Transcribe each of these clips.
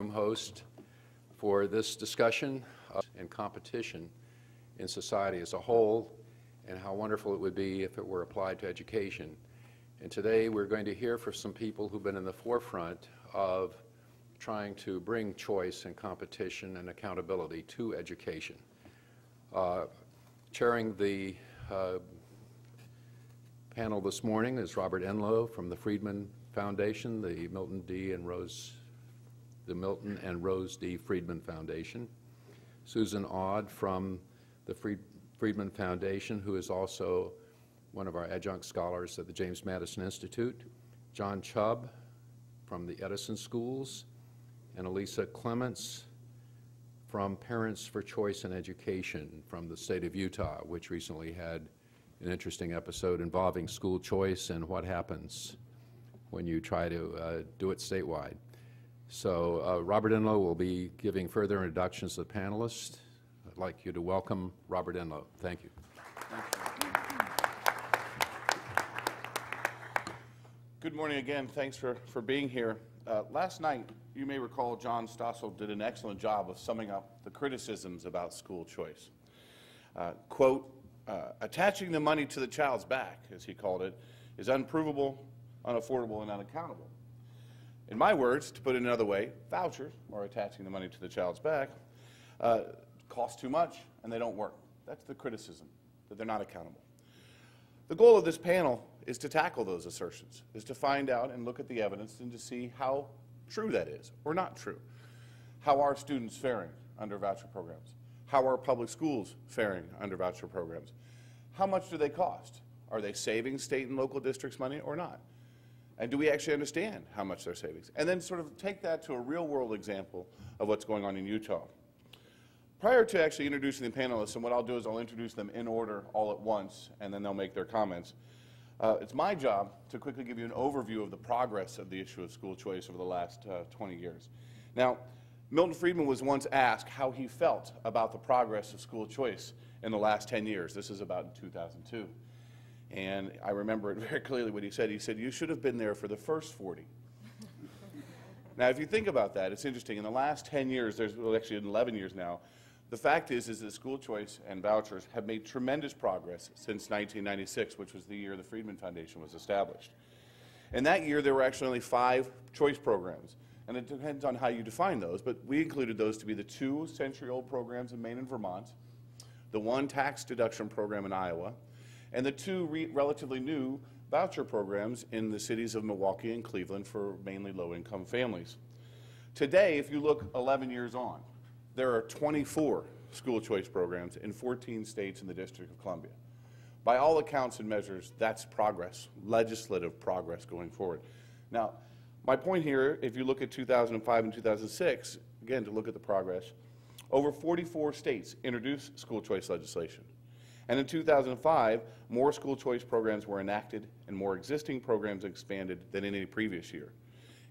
welcome host for this discussion and competition in society as a whole, and how wonderful it would be if it were applied to education. And today we're going to hear from some people who've been in the forefront of trying to bring choice and competition and accountability to education. Chairing the panel this morning is Robert Enlow from the Friedman Foundation, the Milton and Rose D. Friedman Foundation. Susan Aud from the Friedman Foundation, who is also one of our adjunct scholars at the James Madison Institute. John Chubb from the Edison Schools, and Elisa Clements from Parents for Choice in Education from the state of Utah, which recently had an interesting episode involving school choice and what happens when you try to do it statewide. So Robert Enlow will be giving further introductions to the panelists. I'd like you to welcome Robert Enlow. Thank you. Good morning again. Thanks for being here. Last night, you may recall John Stossel did an excellent job of summing up the criticisms about school choice. Quote, attaching the money to the child's back, as he called it, is unprovable, unaffordable, and unaccountable. In my words, to put it another way, vouchers, or attaching the money to the child's back, cost too much and they don't work. That's the criticism, that they're not accountable. The goal of this panel is to tackle those assertions, is to find out and look at the evidence and to see how true that is or not true. How are students faring under voucher programs? How are public schools faring under voucher programs? How much do they cost? Are they saving state and local districts money or not? And do we actually understand how much they're saving? And then sort of take that to a real-world example of what's going on in Utah. Prior to actually introducing the panelists, and what I'll do is I'll introduce them in order all at once, and then they'll make their comments. It's my job to quickly give you an overview of the progress of the issue of school choice over the last 20 years. Now, Milton Friedman was once asked how he felt about the progress of school choice in the last 10 years. This is about in 2002. And I remember it very clearly what he said. He said, you should have been there for the first 40. Now, if you think about that, it's interesting. In the last 10 years, well, actually 11 years now, the fact is that school choice and vouchers have made tremendous progress since 1996, which was the year the Friedman Foundation was established. In that year, there were actually only 5 choice programs. And it depends on how you define those, but we included those to be the 2 century-old programs in Maine and Vermont, the 1 tax deduction program in Iowa, and the 2 relatively new voucher programs in the cities of Milwaukee and Cleveland for mainly low-income families. Today, if you look 11 years on, there are 24 school choice programs in 14 states in the District of Columbia. By all accounts and measures, that's progress, legislative progress going forward. Now, my point here, if you look at 2005 and 2006, again, to look at the progress, over 44 states introduced school choice legislation. And in 2005, more school choice programs were enacted and more existing programs expanded than in any previous year.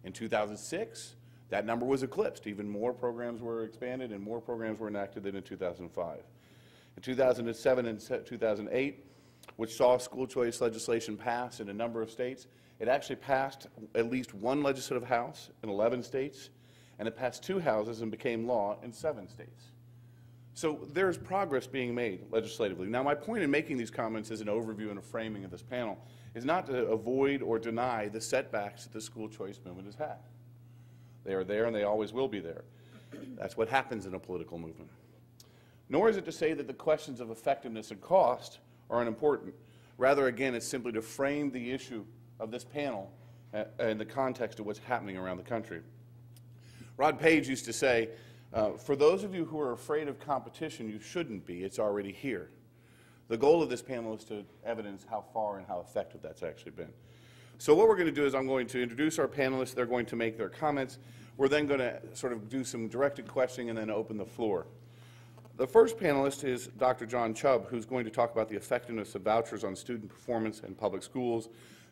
In 2006, that number was eclipsed. Even more programs were expanded and more programs were enacted than in 2005. In 2007 and 2008, which saw school choice legislation pass in a number of states, it actually passed at least 1 legislative house in 11 states, and it passed 2 houses and became law in 7 states. So there's progress being made legislatively. Now, my point in making these comments as an overview and a framing of this panel is not to avoid or deny the setbacks that the school choice movement has had. They are there and they always will be there. That's what happens in a political movement. Nor is it to say that the questions of effectiveness and cost are unimportant. Rather, again, it's simply to frame the issue of this panel in the context of what's happening around the country. Rod Page used to say, for those of you who are afraid of competition, you shouldn't be. It's already here. The goal of this panel is to evidence how far and how effective that's actually been. So what we're going to do is I'm going to introduce our panelists. They're going to make their comments. We're then going to sort of do some directed questioning and then open the floor. The first panelist is Dr. John Chubb, who's going to talk about the effectiveness of vouchers on student performance in public schools,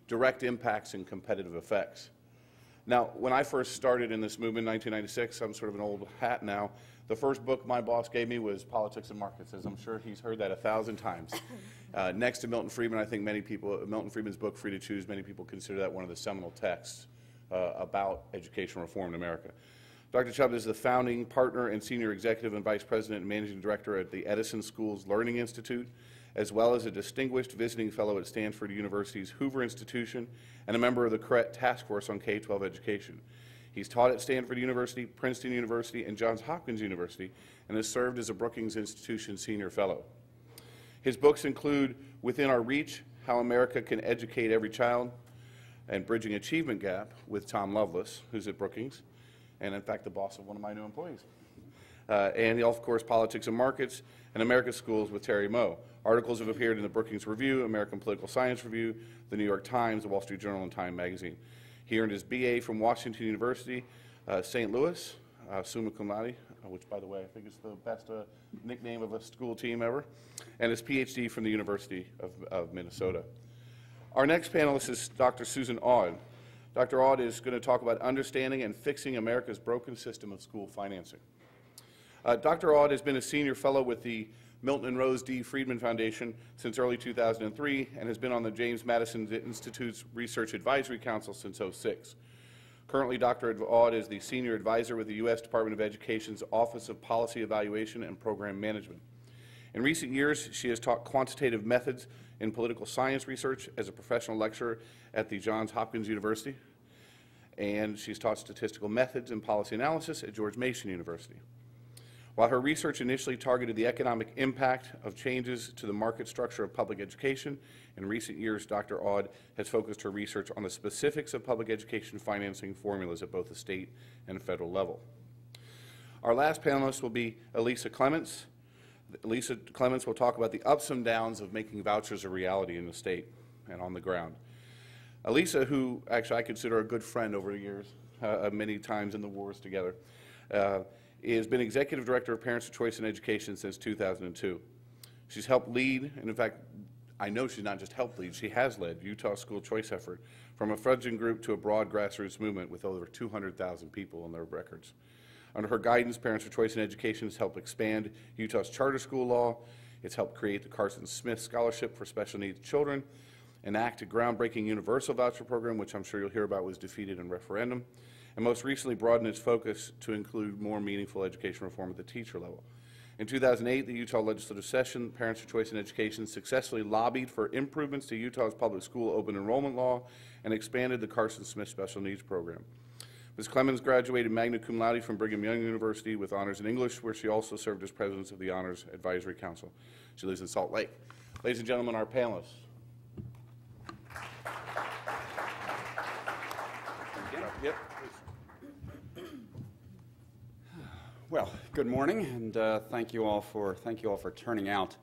direct impacts and competitive effects. Now, when I first started in this movement in 1996, I'm sort of an old hat now, the first book my boss gave me was Politics and Markets, as I'm sure he's heard that 1,000 times. Next to Milton Friedman, I think many people, Milton Friedman's book, Free to Choose, many people consider that one of the seminal texts about educational reform in America. Dr. Chubb is the founding partner and senior executive and vice president and managing director at the Edison Schools Learning Institute, as well as a distinguished visiting fellow at Stanford University's Hoover Institution and a member of the CRET Task Force on K-12 Education. He's taught at Stanford University, Princeton University, and Johns Hopkins University, and has served as a Brookings Institution Senior Fellow. His books include Within Our Reach, How America Can Educate Every Child, and Bridging Achievement Gap with Tom Lovelace, who's at Brookings, and in fact the boss of one of my new employees. And of course, Politics and Markets, and America's Schools with Terry Moe. Articles have appeared in the Brookings Review, American Political Science Review, the New York Times, the Wall Street Journal, and Time Magazine. He earned his BA from Washington University, St. Louis, summa cum laude, which, by the way, I think is the best nickname of a school team ever, and his Ph.D. from the University of Minnesota. Our next panelist is Dr. Susan Aud. Dr. Aud is going to talk about understanding and fixing America's broken system of school financing. Dr. Aud has been a senior fellow with the Milton and Rose D. Friedman Foundation since early 2003 and has been on the James Madison Institute's Research Advisory Council since 2006. Currently, Dr. Aud is the senior advisor with the U.S. Department of Education's Office of Policy Evaluation and Program Management. In recent years, she has taught quantitative methods in political science research as a professional lecturer at the Johns Hopkins University, and she's taught statistical methods and policy analysis at George Mason University. While her research initially targeted the economic impact of changes to the market structure of public education, in recent years, Dr. Aud has focused her research on the specifics of public education financing formulas at both the state and federal level. Our last panelist will be Elisa Clements. Elisa Clements will talk about the ups and downs of making vouchers a reality in the state and on the ground. Elisa, who actually I consider a good friend over the years, many times in the wars together, has been Executive Director of Parents of Choice in Education since 2002. She's helped lead, and in fact, I know she's not just helped lead, she has led Utah's school choice effort from a fledgling group to a broad grassroots movement with over 200,000 people on their records. Under her guidance, Parents for Choice in Education has helped expand Utah's charter school law. It's helped create the Carson Smith Scholarship for Special Needs Children, enact a groundbreaking universal voucher program, which I'm sure you'll hear about was defeated in referendum, and most recently broadened its focus to include more meaningful education reform at the teacher level. In 2008, the Utah legislative session, Parents for Choice in Education successfully lobbied for improvements to Utah's public school open enrollment law and expanded the Carson Smith Special Needs Program. Ms. Clemens graduated magna cum laude from Brigham Young University with honors in English, where she also served as president of the Honors Advisory Council. She lives in Salt Lake. Ladies and gentlemen, our panelists. Yep. Well, good morning, and thank you all for turning out.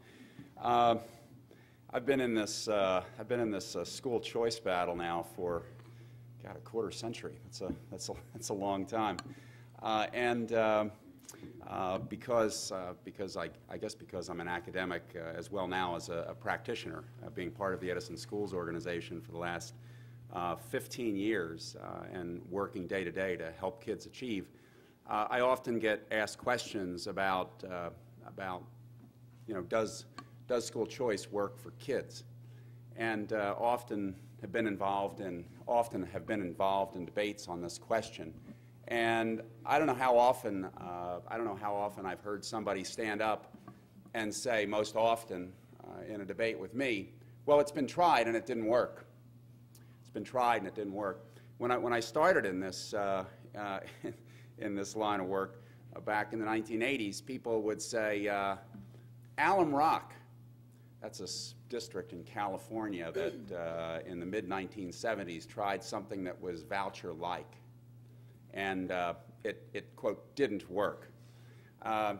I've been in this school choice battle now for a quarter century. That's a long time, because I'm an academic as well now as a practitioner, being part of the Edison Schools organization for the last 15 years and working day to day to help kids achieve. I often get asked questions about does school choice work for kids, and often have been involved in debates on this question. And I don't know how often I've heard somebody stand up and say, most often in a debate with me, well, it's been tried and it didn't work. It's been tried and it didn't work. When I started in this in this line of work back in the 1980s, people would say, Alum Rock, that's a district in California that in the mid-1970s tried something that was voucher-like, and it, quote, didn't work. And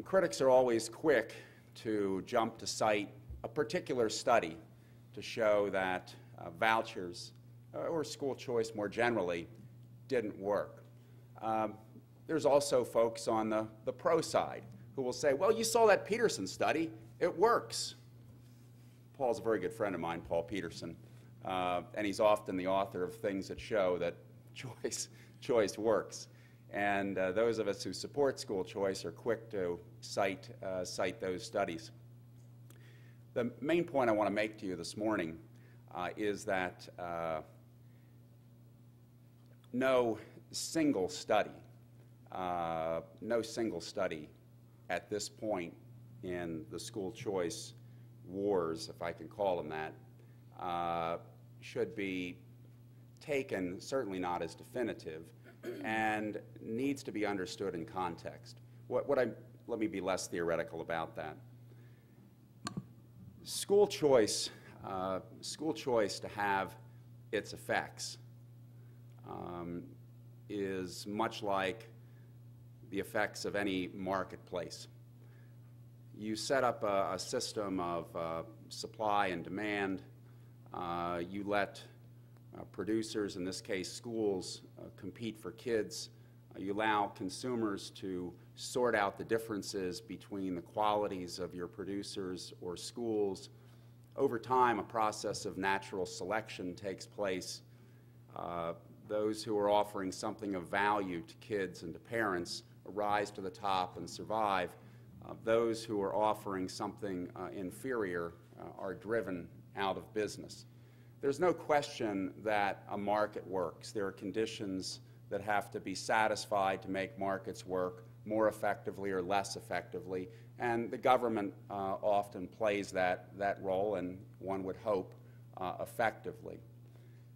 critics are always quick to jump to cite a particular study to show that vouchers, or school choice more generally, didn't work. There's also folks on the pro side who will say, well, you saw that Peterson study, it works. Paul's a very good friend of mine, Paul Peterson, and he's often the author of things that show that choice works. And those of us who support school choice are quick to cite those studies. The main point I want to make to you this morning is that no single study no single study at this point in the school choice wars, if I can call them that, should be taken, certainly not as definitive, and needs to be understood in context. Let me be less theoretical about that. School choice to have its effects is much like the effects of any marketplace. You set up a system of supply and demand. You let producers, in this case schools, compete for kids. You allow consumers to sort out the differences between the qualities of your producers or schools. Over time, a process of natural selection takes place. Those who are offering something of value to kids and to parents rise to the top and survive. Those who are offering something inferior are driven out of business. There's no question that a market works. There are conditions that have to be satisfied to make markets work more effectively or less effectively, and the government often plays that role, and one would hope effectively.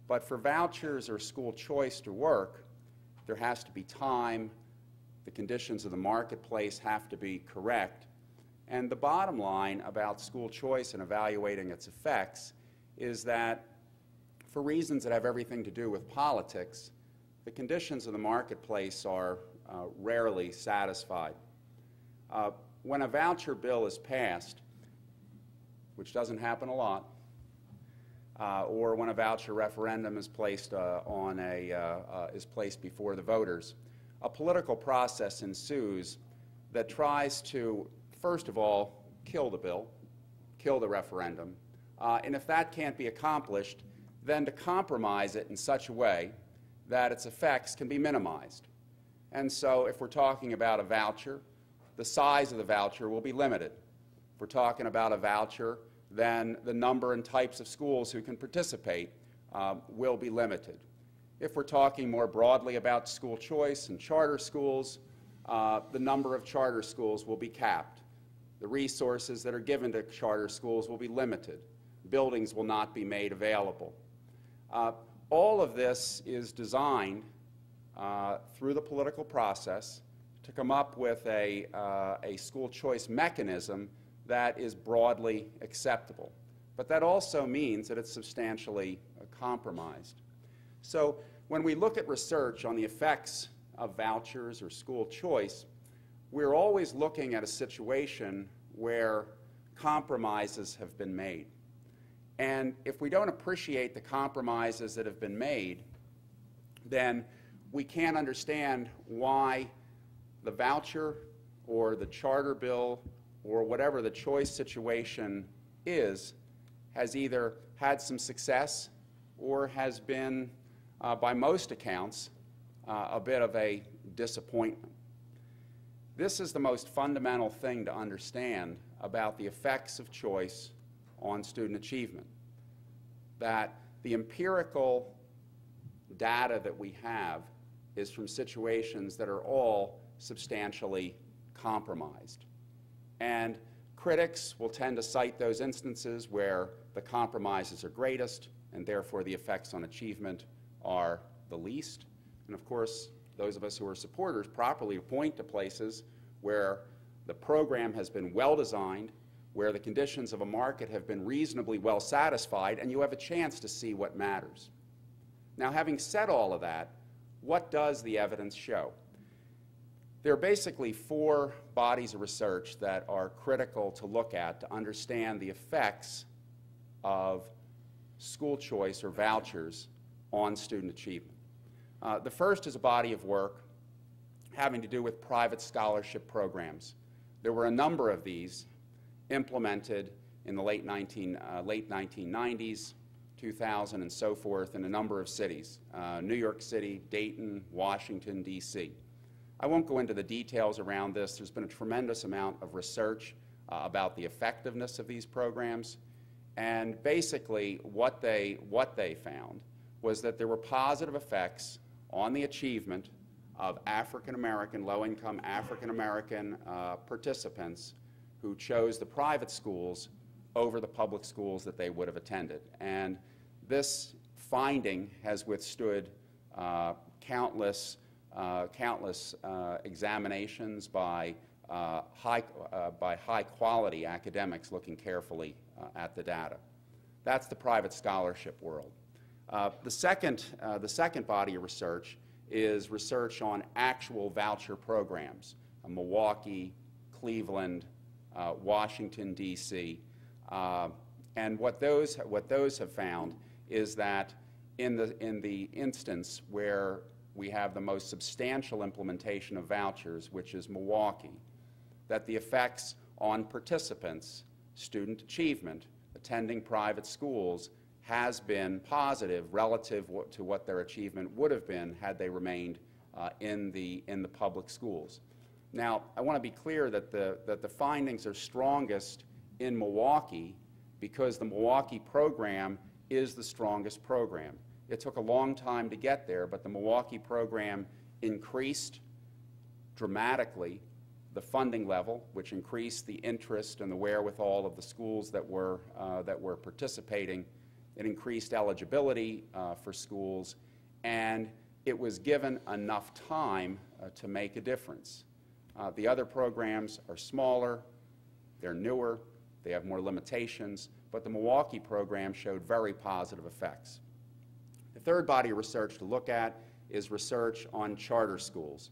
But for vouchers or school choice to work, there has to be time, the conditions of the marketplace have to be correct, and the bottom line about school choice and evaluating its effects is that for reasons that have everything to do with politics, the conditions of the marketplace are rarely satisfied. When a voucher bill is passed, which doesn't happen a lot, or when a voucher referendum is placed is placed before the voters, a political process ensues that tries to, first of all, kill the bill, kill the referendum, and if that can't be accomplished, then to compromise it in such a way that its effects can be minimized. And so if we're talking about a voucher, the size of the voucher will be limited. If we're talking about a voucher, then the number and types of schools who can participate will be limited. If we're talking more broadly about school choice and charter schools, the number of charter schools will be capped. The resources that are given to charter schools will be limited. Buildings will not be made available. All of this is designed through the political process to come up with a school choice mechanism that is broadly acceptable. But that also means that it's substantially compromised. So when we look at research on the effects of vouchers or school choice, we're always looking at a situation where compromises have been made. And if we don't appreciate the compromises that have been made, then we can't understand why the voucher or the charter bill or whatever the choice situation is has either had some success or has been, by most accounts, a bit of a disappointment. This is the most fundamental thing to understand about the effects of choice on student achievement, that the empirical data that we have is from situations that are all substantially compromised. And critics will tend to cite those instances where the compromises are greatest and therefore the effects on achievement are the least. And of course, those of us who are supporters properly point to places where the program has been well designed, where the conditions of a market have been reasonably well satisfied, and you have a chance to see what matters. Now, having said all of that, what does the evidence show? There are basically four bodies of research that are critical to look at to understand the effects of school choice or vouchers on student achievement. The first is a body of work having to do with private scholarship programs. There were a number of these implemented in the late 1990s, 2000, and so forth in a number of cities, New York City, Dayton, Washington, D.C. I won't go into the details around this. There's been a tremendous amount of research about the effectiveness of these programs, and basically what they found was that there were positive effects on the achievement of African American, low-income African American participants who chose the private schools over the public schools that they would have attended. And this finding has withstood countless examinations by high-quality academics looking carefully at the data. That's the private scholarship world. The second body of research is research on actual voucher programs, Milwaukee, Cleveland, Washington, D.C. And what those have found is that in the instance where we have the most substantial implementation of vouchers, which is Milwaukee, that the effects on participants, student achievement, attending private schools, has been positive relative to what their achievement would have been had they remained in the public schools. Now, I want to be clear that the findings are strongest in Milwaukee because the Milwaukee program is the strongest program. It took a long time to get there, but the Milwaukee program increased dramatically the funding level, which increased the interest and the wherewithal of the schools that were participating. It increased eligibility for schools, and it was given enough time to make a difference. The other programs are smaller, they're newer, they have more limitations, but the Milwaukee program showed very positive effects. The third body of research to look at is research on charter schools.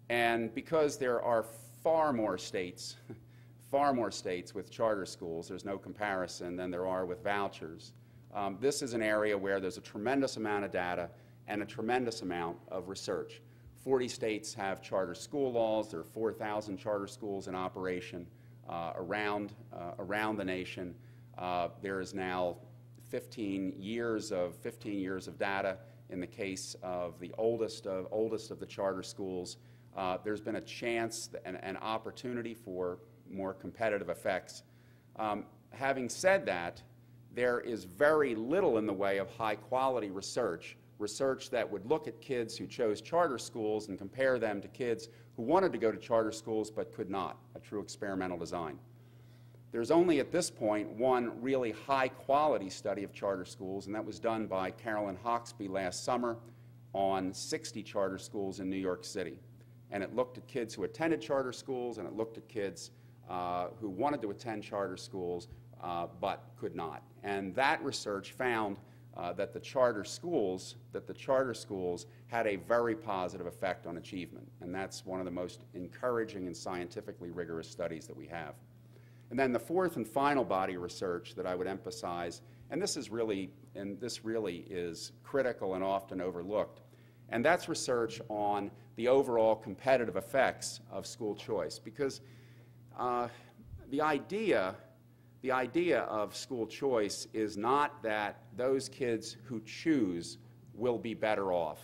And because there are far more states with charter schools, there's no comparison than there are with vouchers. This is an area where there's a tremendous amount of data and a tremendous amount of research. 40 states have charter school laws. There are 4,000 charter schools in operation around the nation. There is now 15 years of data in the case of the oldest of the charter schools. There's been a chance and an opportunity for more competitive effects. Having said that, there is very little in the way of high-quality research that would look at kids who chose charter schools and compare them to kids who wanted to go to charter schools but could not, a true experimental design. There's only at this point one really high-quality study of charter schools, and that was done by Carolyn Hawksby last summer on 60 charter schools in New York City. And it looked at kids who attended charter schools, and it looked at kids who wanted to attend charter schools but could not. And that research found that the charter schools had a very positive effect on achievement, and that's one of the most encouraging and scientifically rigorous studies that we have. And then the fourth and final body of research that I would emphasize, and this really is critical and often overlooked, and that's research on the overall competitive effects of school choice, because the idea of school choice is not that those kids who choose will be better off.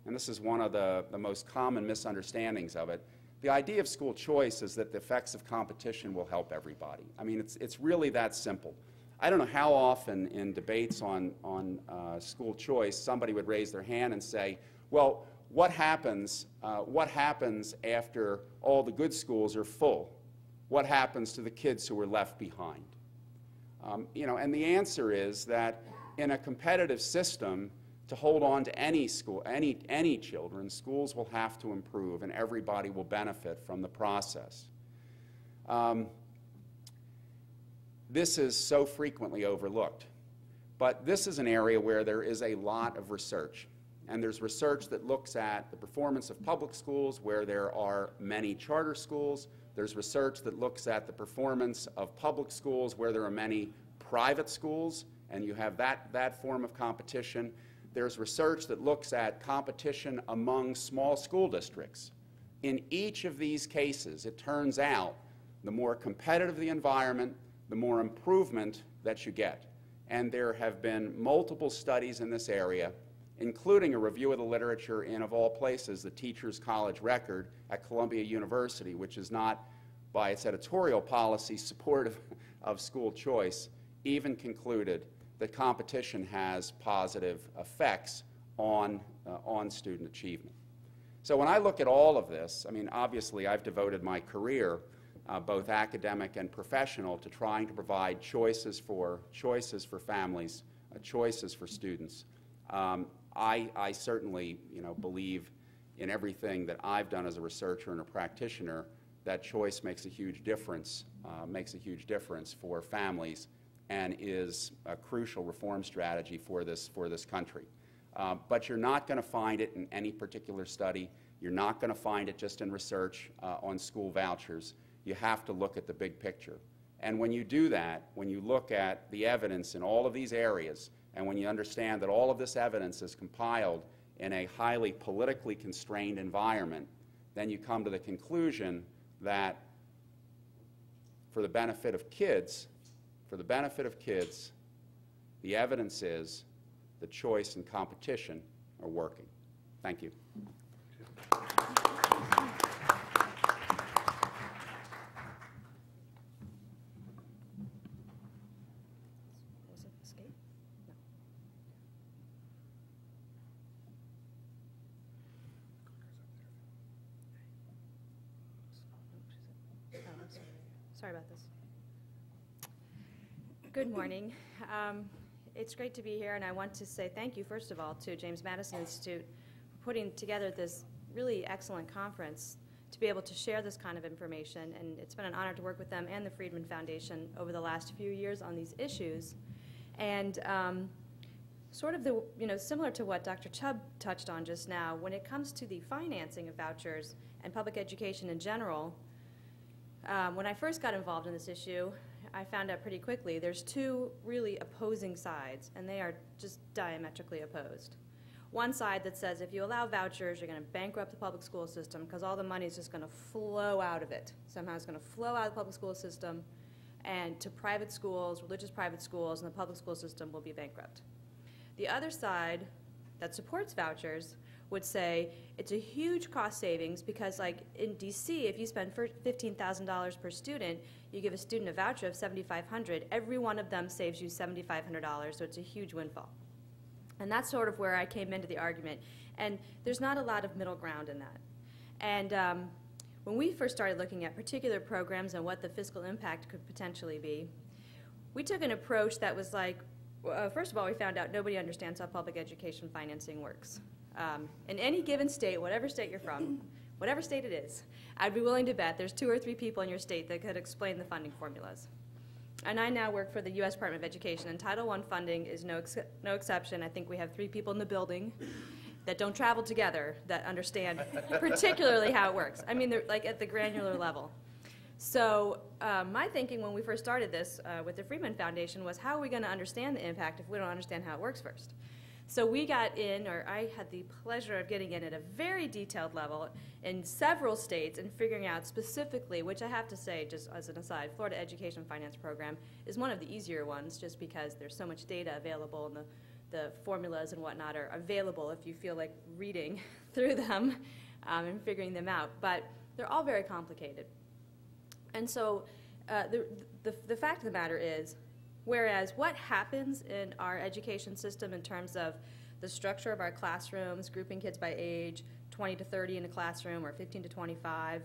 And this is one of the most common misunderstandings of it. The idea of school choice is that the effects of competition will help everybody. I mean, it's really that simple. I don't know how often in debates on school choice somebody would raise their hand and say, well, what happens after all the good schools are full? What happens to the kids who are left behind? And the answer is that in a competitive system, to hold on to any school, any children, schools will have to improve, and everybody will benefit from the process. This is so frequently overlooked, but this is an area where there is a lot of research. And there's research that looks at the performance of public schools where there are many charter schools. There's research that looks at the performance of public schools where there are many private schools, and you have that form of competition. There's research that looks at competition among small school districts. In each of these cases, it turns out the more competitive the environment, the more improvement that you get. And there have been multiple studies in this area, including a review of the literature in, of all places, the Teachers College Record at Columbia University, which is not, by its editorial policy, supportive of school choice, even concluded that competition has positive effects on student achievement. So when I look at all of this, I mean, obviously I've devoted my career, both academic and professional, to trying to provide choices for families, choices for students. I certainly, believe in everything that I've done as a researcher and a practitioner, that choice makes a huge difference for families and is a crucial reform strategy for this country. But you're not going to find it in any particular study. You're not going to find it just in research on school vouchers. You have to look at the big picture. And when you do that, when you look at the evidence in all of these areas, and when you understand that all of this evidence is compiled in a highly politically constrained environment, then you come to the conclusion that for the benefit of kids, the evidence is that choice and competition are working. Thank you. Sorry about this. Good morning. It's great to be here, and I want to say thank you, first of all, to James Madison Institute for putting together this really excellent conference to be able to share this kind of information, and it's been an honor to work with them and the Friedman Foundation over the last few years on these issues. And sort of similar to what Dr. Chubb touched on just now, when it comes to the financing of vouchers and public education in general, when I first got involved in this issue, I found out pretty quickly there's two really opposing sides, and they are just diametrically opposed. One side that says if you allow vouchers, you're going to bankrupt the public school system because all the money is just going to flow out of it. Somehow it's going to flow out of the public school system and to private schools, religious private schools, and the public school system will be bankrupt. The other side that supports vouchers would say it's a huge cost savings because, like in DC, if you spend $15,000 per student, you give a student a voucher of $7,500. Every one of them saves you $7,500, so it's a huge windfall. And that's sort of where I came into the argument. And there's not a lot of middle ground in that. And when we first started looking at particular programs and what the fiscal impact could potentially be, we took an approach that was like, first of all, we found out nobody understands how public education financing works. In any given state, whatever state you're from, whatever state it is, I'd be willing to bet there's 2 or 3 people in your state that could explain the funding formulas. And I now work for the U.S. Department of Education, and Title I funding is no exception. I think we have 3 people in the building that don't travel together that understand particularly how it works. I mean, they're like at the granular level. So my thinking when we first started this with the Friedman Foundation was, how are we going to understand the impact if we don't understand how it works first? So we got in, or I had the pleasure of getting in at a very detailed level in several states and figuring out specifically, which I have to say, just as an aside, Florida Education Finance Program is one of the easier ones just because there's so much data available and the formulas and whatnot are available if you feel like reading through them and figuring them out. But they're all very complicated. And so the fact of the matter is, whereas what happens in our education system in terms of the structure of our classrooms, grouping kids by age, 20 to 30 in a classroom or 15 to 25,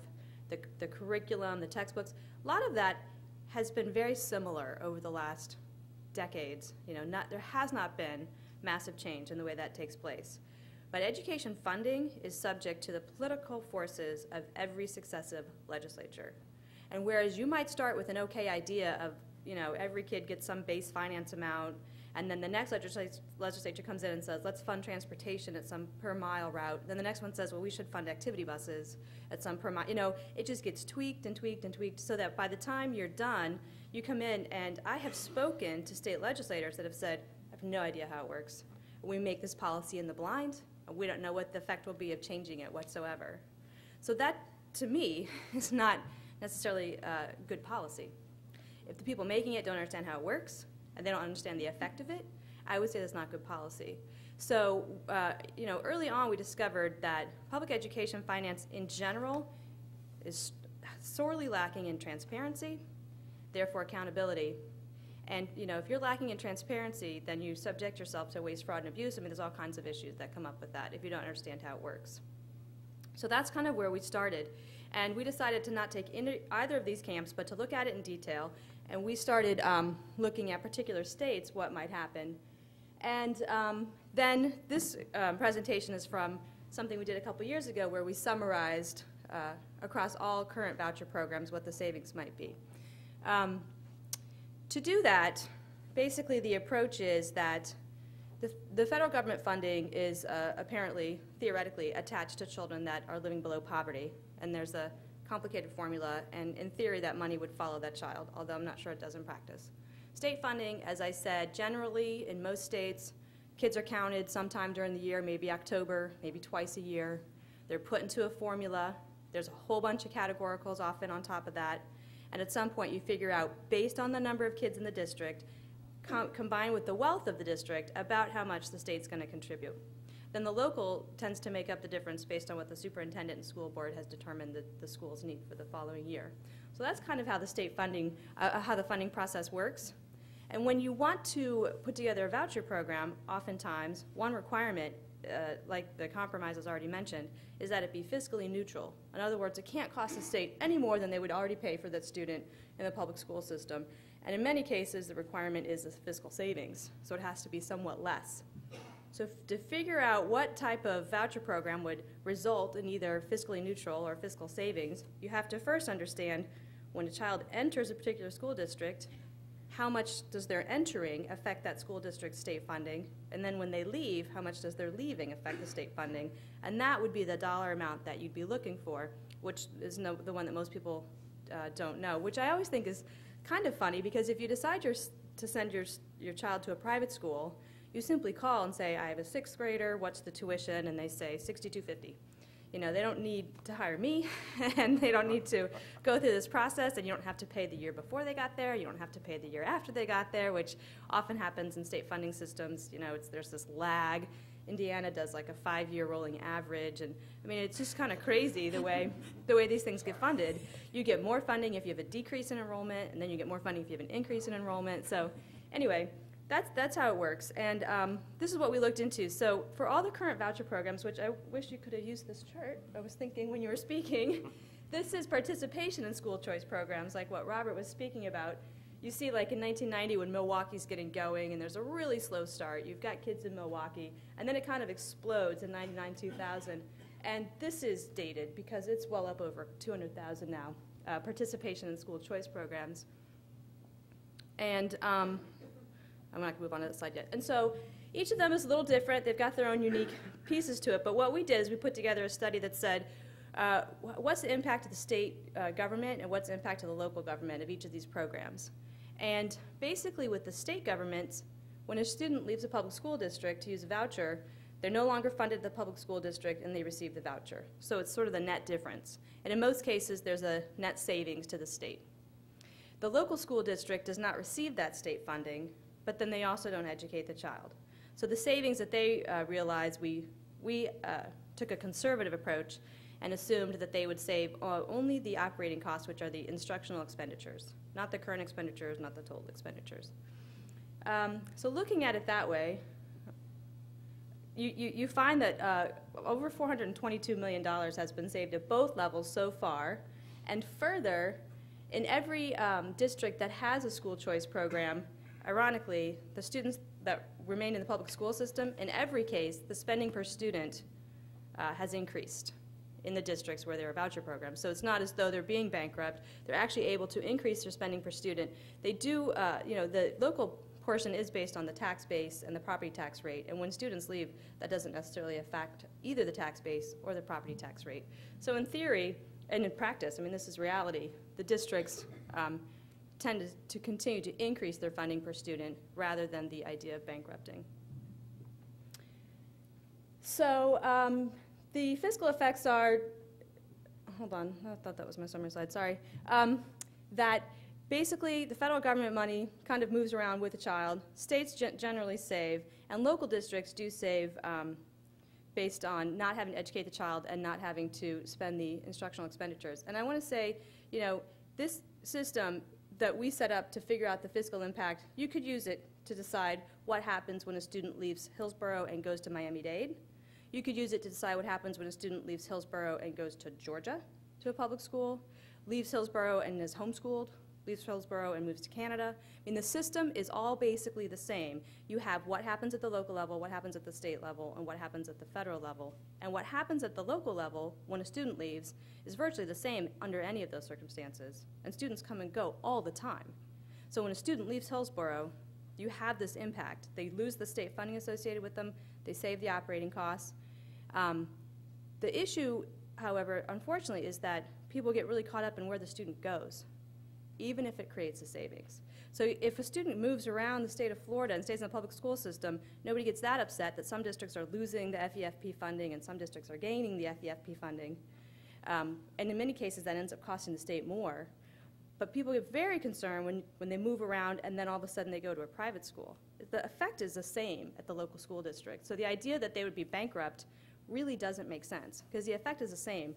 the curriculum, the textbooks, a lot of that has been very similar over the last decades. There has not been massive change in the way that takes place. But education funding is subject to the political forces of every successive legislature. And whereas you might start with an okay idea of every kid gets some base finance amount, and then the next legislature comes in and says, let's fund transportation at some per mile route. Then the next one says, well, we should fund activity buses at some per mile. It just gets tweaked and tweaked and tweaked so that by the time you're done, you come in, and I have spoken to state legislators that have said, I have no idea how it works. We make this policy in the blind. We don't know what the effect will be of changing it whatsoever. So that, to me, is not necessarily good policy. If the people making it don't understand how it works and they don't understand the effect of it, I would say that's not good policy. So, early on we discovered that public education finance in general is sorely lacking in transparency, therefore accountability. And, if you're lacking in transparency, then you subject yourself to waste, fraud, and abuse. I mean, there's all kinds of issues that come up with that if you don't understand how it works. So that's kind of where we started. And we decided to not take either of these camps, but to look at it in detail. And we started looking at particular states, what might happen. And then this presentation is from something we did a couple years ago where we summarized across all current voucher programs what the savings might be. To do that, basically the approach is that the federal government funding is apparently, theoretically, attached to children that are living below poverty. And there's a complicated formula, and in theory that money would follow that child, although I'm not sure it does in practice. State funding, as I said, generally in most states, kids are counted sometime during the year, maybe October, maybe twice a year. They're put into a formula. There's a whole bunch of categoricals often on top of that. And at some point you figure out, based on the number of kids in the district, combined with the wealth of the district, about how much the state's going to contribute. Then the local tends to make up the difference based on what the superintendent and school board has determined that the schools need for the following year. So that's kind of how the state funding, how the funding process works. And when you want to put together a voucher program, oftentimes one requirement, like the compromise was already mentioned, is that it be fiscally neutral. In other words, it can't cost the state any more than they would already pay for that student in the public school system. And in many cases, the requirement is a fiscal savings, so it has to be somewhat less. So to figure out what type of voucher program would result in either fiscally neutral or fiscal savings, you have to first understand when a child enters a particular school district, how much does their entering affect that school district's state funding, and then when they leave, how much does their leaving affect the state funding, and that would be the dollar amount that you'd be looking for, which is the one that most people don't know, which I always think is kind of funny, because if you decide to send your child to a private school, you simply call and say, I have a 6th grader, what's the tuition? And they say $62.50. You know, they don't need to hire me, and they don't need to go through this process, and you don't have to pay the year before they got there, you don't have to pay the year after they got there, which often happens in state funding systems. You know, there's this lag. Indiana does like a 5-year rolling average, and I mean, it's just kind of crazy the way these things get funded. You get more funding if you have a decrease in enrollment, and then you get more funding if you have an increase in enrollment. So anyway, that's how it works, and this is what we looked into. So for all the current voucher programs, which I wish you could have used this chart, I was thinking when you were speaking, this is participation in school choice programs, like what Robert was speaking about. You see, like in 1990 when Milwaukee's getting going and there's a really slow start, you've got kids in Milwaukee, and then it kind of explodes in 99, 2000. And this is dated because it's well up over 200,000 now, participation in school choice programs. And I'm not going to move on to the slide yet. And so each of them is a little different. They've got their own unique pieces to it. But what we did is we put together a study that said, what's the impact of the state government and what's the impact of the local government of each of these programs? And basically with the state governments, when a student leaves a public school district to use a voucher, they're no longer funded at the public school district and they receive the voucher. So it's sort of the net difference. And in most cases, there's a net savings to the state. The local school district does not receive that state funding, but then they also don't educate the child. So the savings that they realized, we took a conservative approach and assumed that they would save only the operating costs, which are the instructional expenditures, not the current expenditures, not the total expenditures. So looking at it that way, you find that over $422 million has been saved at both levels so far, and further, in every district that has a school choice program, ironically, the students that remain in the public school system, in every case, the spending per student has increased in the districts where there are voucher programs. So it's not as though they're being bankrupt. They're actually able to increase their spending per student. They do, the local portion is based on the tax base and the property tax rate. And when students leave, that doesn't necessarily affect either the tax base or the property tax rate. So in theory, and in practice, I mean, this is reality, the districts tend to continue to increase their funding per student rather than the idea of bankrupting. So the fiscal effects are, hold on, I thought that was my summary slide, sorry, that basically the federal government money kind of moves around with the child, states generally save, and local districts do save based on not having to educate the child and not having to spend the instructional expenditures. And I want to say, you know, this system that we set up to figure out the fiscal impact, you could use it to decide what happens when a student leaves Hillsborough and goes to Miami-Dade. You could use it to decide what happens when a student leaves Hillsborough and goes to Georgia to a public school, leaves Hillsborough and is homeschooled, leaves Hillsborough and moves to Canada. I mean, the system is all basically the same. You have what happens at the local level, what happens at the state level, and what happens at the federal level. And what happens at the local level when a student leaves is virtually the same under any of those circumstances. And students come and go all the time. So when a student leaves Hillsborough, you have this impact. They lose the state funding associated with them. They save the operating costs. The issue, however, unfortunately, is that people get really caught up in where the student goes, even if it creates a savings. So if a student moves around the state of Florida and stays in the public school system, nobody gets that upset that some districts are losing the FEFP funding and some districts are gaining the FEFP funding. And in many cases, that ends up costing the state more. But people get very concerned when they move around and then all of a sudden they go to a private school. The effect is the same at the local school district. So the idea that they would be bankrupt really doesn't make sense, because the effect is the same.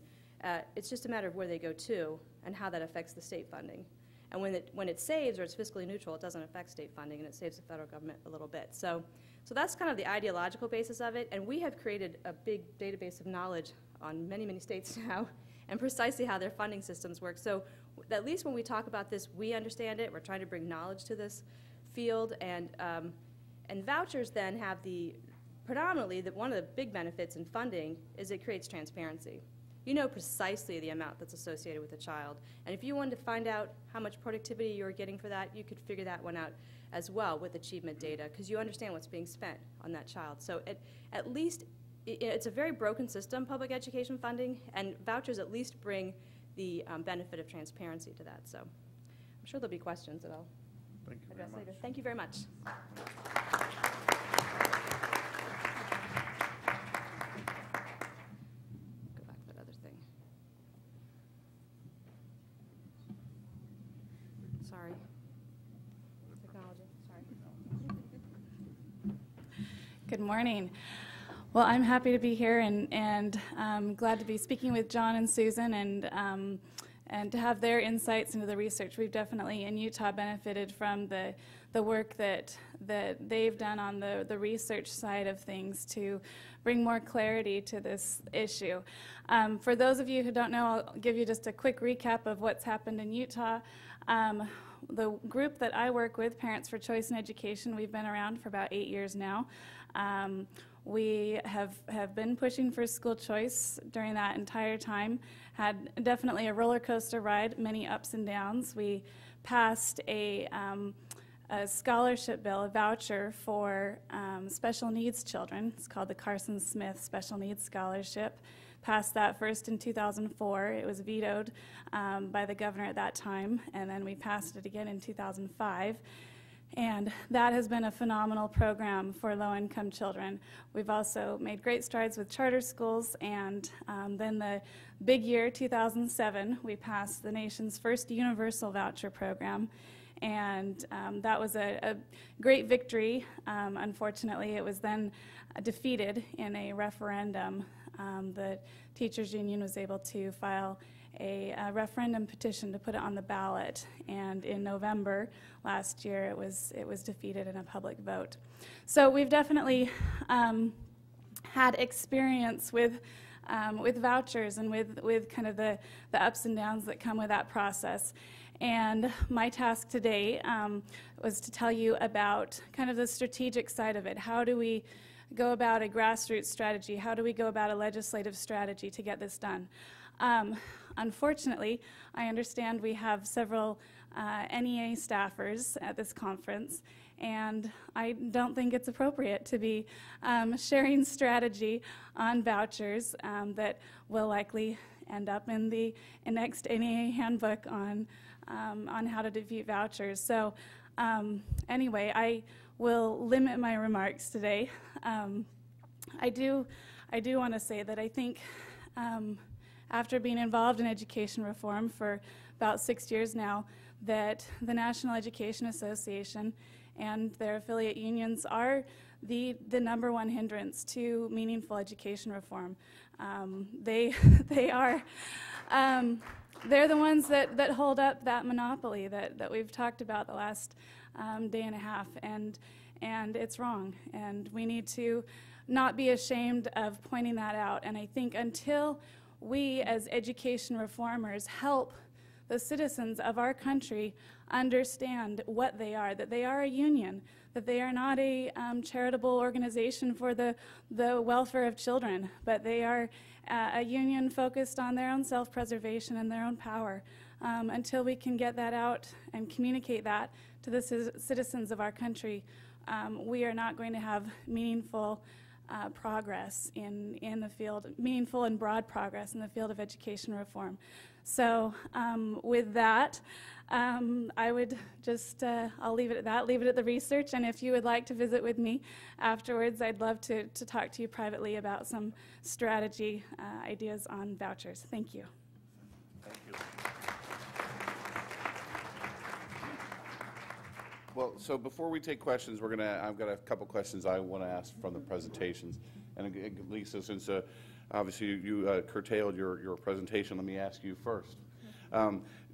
It's just a matter of where they go to and how that affects the state funding. And when it saves or it's fiscally neutral, it doesn't affect state funding, and it saves the federal government a little bit. So that's kind of the ideological basis of it, and we have created a big database of knowledge on many, many states now and precisely how their funding systems work. So at least when we talk about this, we understand it. We're trying to bring knowledge to this field, and vouchers then have predominantly one of the big benefits in funding is it creates transparency. You know precisely the amount that's associated with a child. And if you wanted to find out how much productivity you were getting for that, you could figure that one out as well with achievement data, because you understand what's being spent on that child. So at least it's a very broken system, public education funding, and vouchers at least bring the benefit of transparency to that. So I'm sure there'll be questions that I'll address later. Thank you very much. Sorry. Technology, sorry. Good morning. Well, I'm happy to be here and glad to be speaking with John and Susan and to have their insights into the research. We've definitely in Utah benefited from the work that they've done on the research side of things to bring more clarity to this issue. For those of you who don't know, I'll give you just a quick recap of what's happened in Utah. The group that I work with, Parents for Choice in Education, we've been around for about 8 years now. We have been pushing for school choice during that entire time, had definitely a roller coaster ride, many ups and downs. We passed a scholarship bill, a voucher for special needs children. It's called the Carson Smith Special Needs Scholarship. Passed that first in 2004. It was vetoed by the governor at that time, and then we passed it again in 2005. And that has been a phenomenal program for low-income children. We've also made great strides with charter schools, and then the big year, 2007, we passed the nation's first universal voucher program. And that was a great victory. Unfortunately, it was then defeated in a referendum. The teachers union was able to file a referendum petition to put it on the ballot, and in November last year it was defeated in a public vote. So we've definitely had experience with vouchers and with kind of the ups and downs that come with that process. And my task today was to tell you about kind of the strategic side of it. How do we go about a grassroots strategy? How do we go about a legislative strategy to get this done? Unfortunately, I understand we have several NEA staffers at this conference, and I don't think it's appropriate to be sharing strategy on vouchers that will likely end up in the next NEA handbook on how to defeat vouchers. So anyway, I will limit my remarks today. I do want to say that I think after being involved in education reform for about 6 years now, that the National Education Association and their affiliate unions are the number one hindrance to meaningful education reform. They are they're the ones that hold up that monopoly that we've talked about the last day and a half, and it's wrong. And we need to not be ashamed of pointing that out. And I think until we as education reformers help the citizens of our country understand what they are, that they are a union, that they are not a charitable organization for the welfare of children, but they are a union focused on their own self-preservation and their own power. Until we can get that out and communicate that to the citizens of our country, we are not going to have meaningful progress in the field, meaningful and broad progress in the field of education reform. So with that, I would just, I'll leave it at that, leave it at the research, and if you would like to visit with me afterwards, I'd love to talk to you privately about some strategy ideas on vouchers. Thank you. Thank you. Well, so before we take questions, I've got a couple questions I want to ask from the presentations. And Lisa, since obviously you curtailed your presentation, let me ask you first.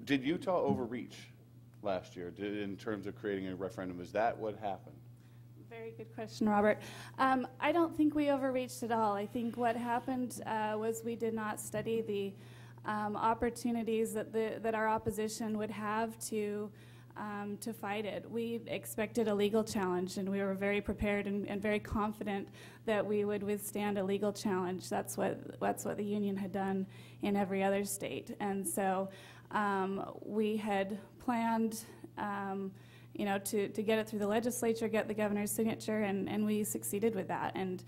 Did Utah overreach last year in terms of creating a referendum? Is that what happened? Very good question, Robert. I don't think we overreached at all. I think what happened was we did not study the opportunities that our opposition would have to fight it. We expected a legal challenge, and we were very prepared and very confident that we would withstand a legal challenge. That's what the union had done in every other state, and so we had planned, to get it through the legislature, get the governor's signature, and we succeeded with that. And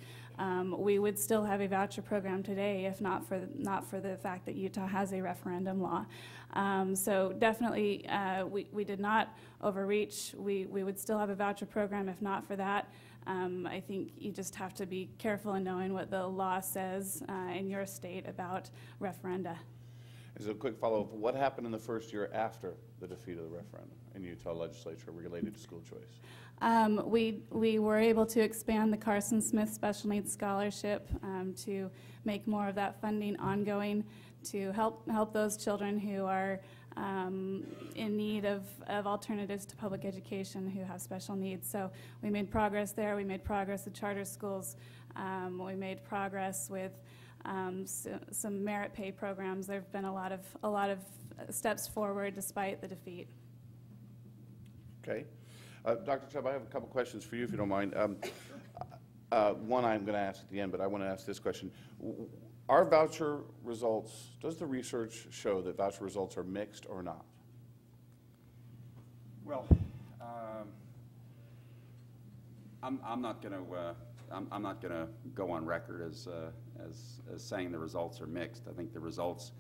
we would still have a voucher program today if not for the fact that Utah has a referendum law. So definitely we did not overreach. We would still have a voucher program if not for that. I think you just have to be careful in knowing what the law says in your state about referenda. As a quick follow-up, what happened in the first year after the defeat of the referendum in Utah legislature related to school choice? We were able to expand the Carson Smith Special Needs Scholarship to make more of that funding ongoing, to help those children who are in need of alternatives to public education who have special needs. So we made progress there. We made progress with charter schools. We made progress with some merit pay programs. There have been a lot of steps forward despite the defeat. Okay. Dr. Chubb, I have a couple questions for you, if you don't mind. One I'm going to ask at the end, but I want to ask this question. Are voucher results, does the research show that voucher results are mixed or not? Well, I'm not going to go on record as saying the results are mixed. I think the results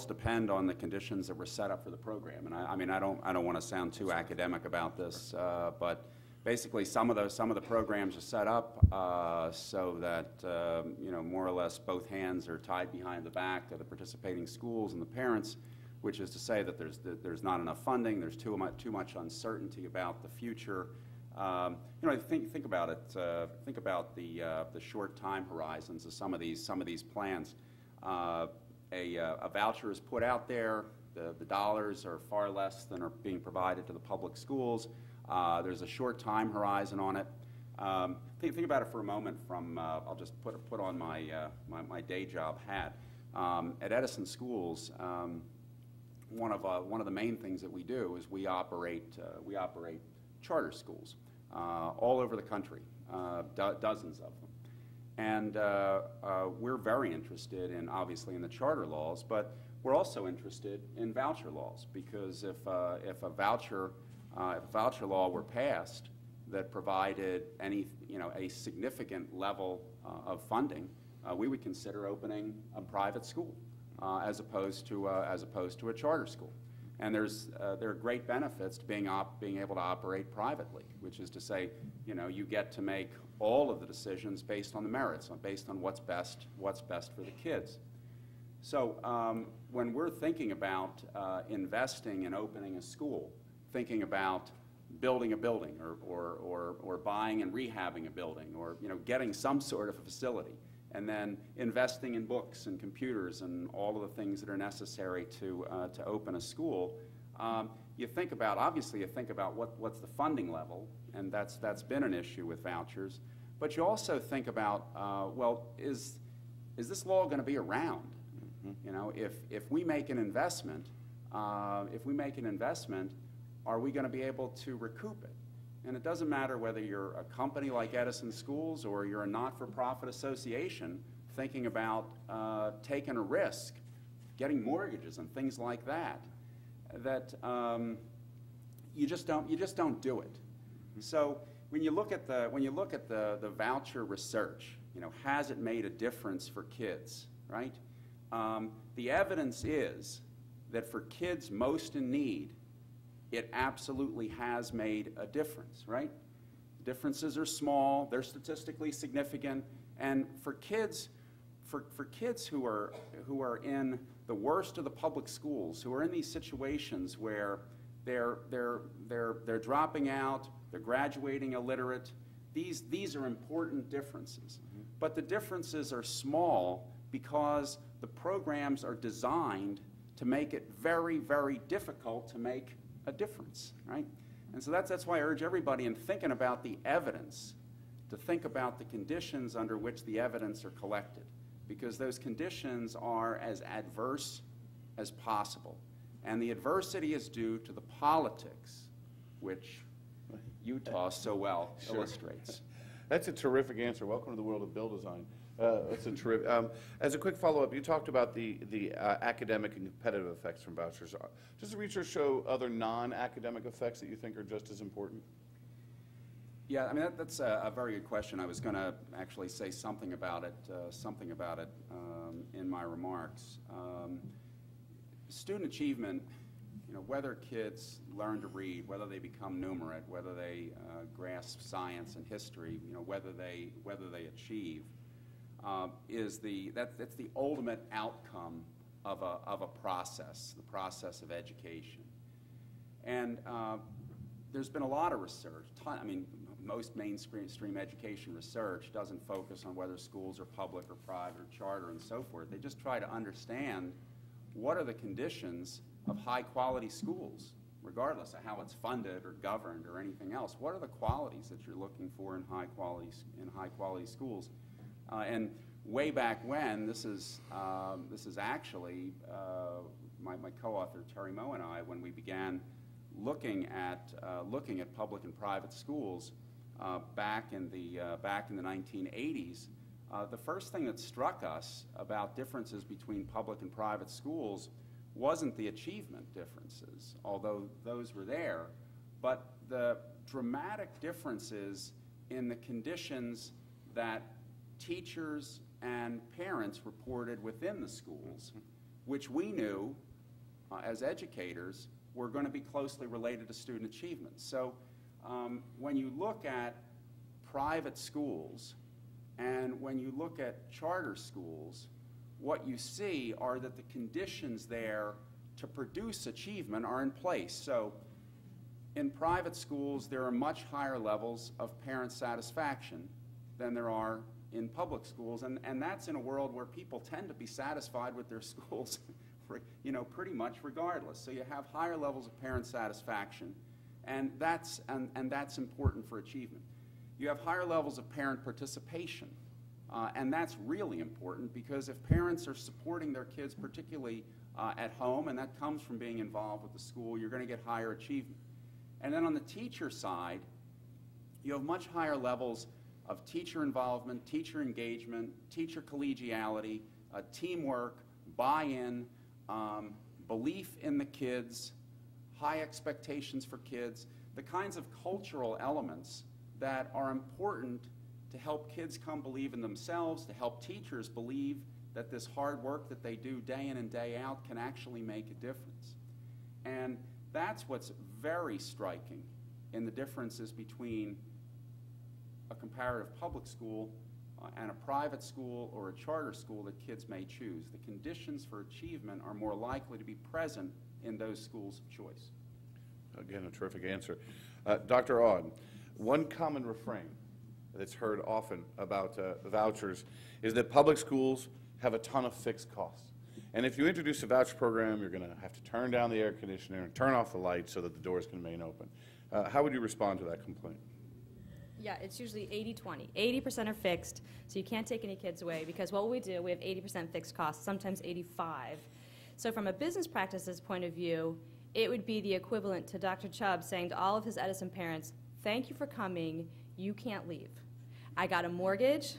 depend on the conditions that were set up for the program. And I mean, I don't want to sound too academic about this, but basically some of the programs are set up so that more or less both hands are tied behind the back of the participating schools and the parents, which is to say that there's not enough funding, there's too much uncertainty about the future. Think about it. Think about the short time horizons of some of these plans. A voucher is put out there. The dollars are far less than are being provided to the public schools. There's a short time horizon on it. Think about it for a moment. I'll just put on my day job hat. At Edison Schools, one of the main things that we do is we operate charter schools all over the country, dozens of them. And we're very interested in, obviously, in the charter laws, but we're also interested in voucher laws, because if a voucher law were passed that provided a significant level of funding, we would consider opening a private school as opposed to a charter school. And there are great benefits to being able to operate privately, which is to say, you get to make all of the decisions based on the merits, based on what's best for the kids. So when we're thinking about investing in opening a school, thinking about building a building or buying and rehabbing a building, or getting some sort of a facility, and then investing in books and computers and all of the things that are necessary to open a school, you think about what's the funding level, and that's been an issue with vouchers. But you also think about, well, is this law going to be around? You know, if we make an investment, are we going to be able to recoup it? And it doesn't matter whether you're a company like Edison Schools or you're a not-for-profit association thinking about taking a risk, getting mortgages and things like that, you just don't do it. So when you look at the voucher research, you know, has it made a difference for kids, right? The evidence is that for kids most in need, it absolutely has made a difference, right? Differences are small, they're statistically significant, and for kids who are in the worst of the public schools, who are in these situations where they're dropping out, they're graduating illiterate, these are important differences. But the differences are small because the programs are designed to make it very, very difficult to make a difference, right? And so that's why I urge everybody in thinking about the evidence to think about the conditions under which the evidence are collected, because those conditions are as adverse as possible. And the adversity is due to the politics, which Utah so well illustrates. That's a terrific answer. Welcome to the world of bill design. That's a terrific. As a quick follow-up, you talked about the academic and competitive effects from vouchers. Does the research show other non-academic effects that you think are just as important? Yeah, I mean that's a very good question. I was going to actually say something about it in my remarks. Student achievement, you know, whether kids learn to read, whether they become numerate, whether they grasp science and history, you know, whether they achieve, that's the ultimate outcome of a process, the process of education. And there's been a lot of research. I mean, most mainstream education research doesn't focus on whether schools are public or private or charter and so forth. They just try to understand what are the conditions of high-quality schools, regardless of how it's funded or governed or anything else. What are the qualities that you're looking for in high-quality schools? And way back when, this is actually my co-author Terry Moe and I, when we began looking at public and private schools back in the 1980s. The first thing that struck us about differences between public and private schools wasn't the achievement differences, although those were there, but the dramatic differences in the conditions that teachers and parents reported within the schools, which we knew as educators were going to be closely related to student achievement. So when you look at private schools and when you look at charter schools, what you see are that the conditions there to produce achievement are in place. So in private schools, there are much higher levels of parent satisfaction than there are in public schools, and that's in a world where people tend to be satisfied with their schools, you know, pretty much regardless. So you have higher levels of parent satisfaction, and that's important for achievement. You have higher levels of parent participation, and that's really important because if parents are supporting their kids, particularly at home, and that comes from being involved with the school, you're going to get higher achievement. And then on the teacher side, you have much higher levels of teacher involvement, teacher engagement, teacher collegiality, teamwork, buy-in, belief in the kids, high expectations for kids, the kinds of cultural elements that are important to help kids come believe in themselves, to help teachers believe that this hard work that they do day in and day out can actually make a difference. And that's what's very striking in the differences between a comparative public school and a private school or a charter school that kids may choose. The conditions for achievement are more likely to be present in those schools of choice. Again, a terrific answer. Dr. Aud, one common refrain that's heard often about vouchers is that public schools have a ton of fixed costs. And if you introduce a voucher program, you're going to have to turn down the air conditioner and turn off the lights so that the doors can remain open. How would you respond to that complaint? Yeah, it's usually 80-20. 80% are fixed, so you can't take any kids away, because what we do, we have 80% fixed costs, sometimes 85. So from a business practices point of view, it would be the equivalent to Dr. Chubb saying to all of his Edison parents, thank you for coming, you can't leave. I got a mortgage,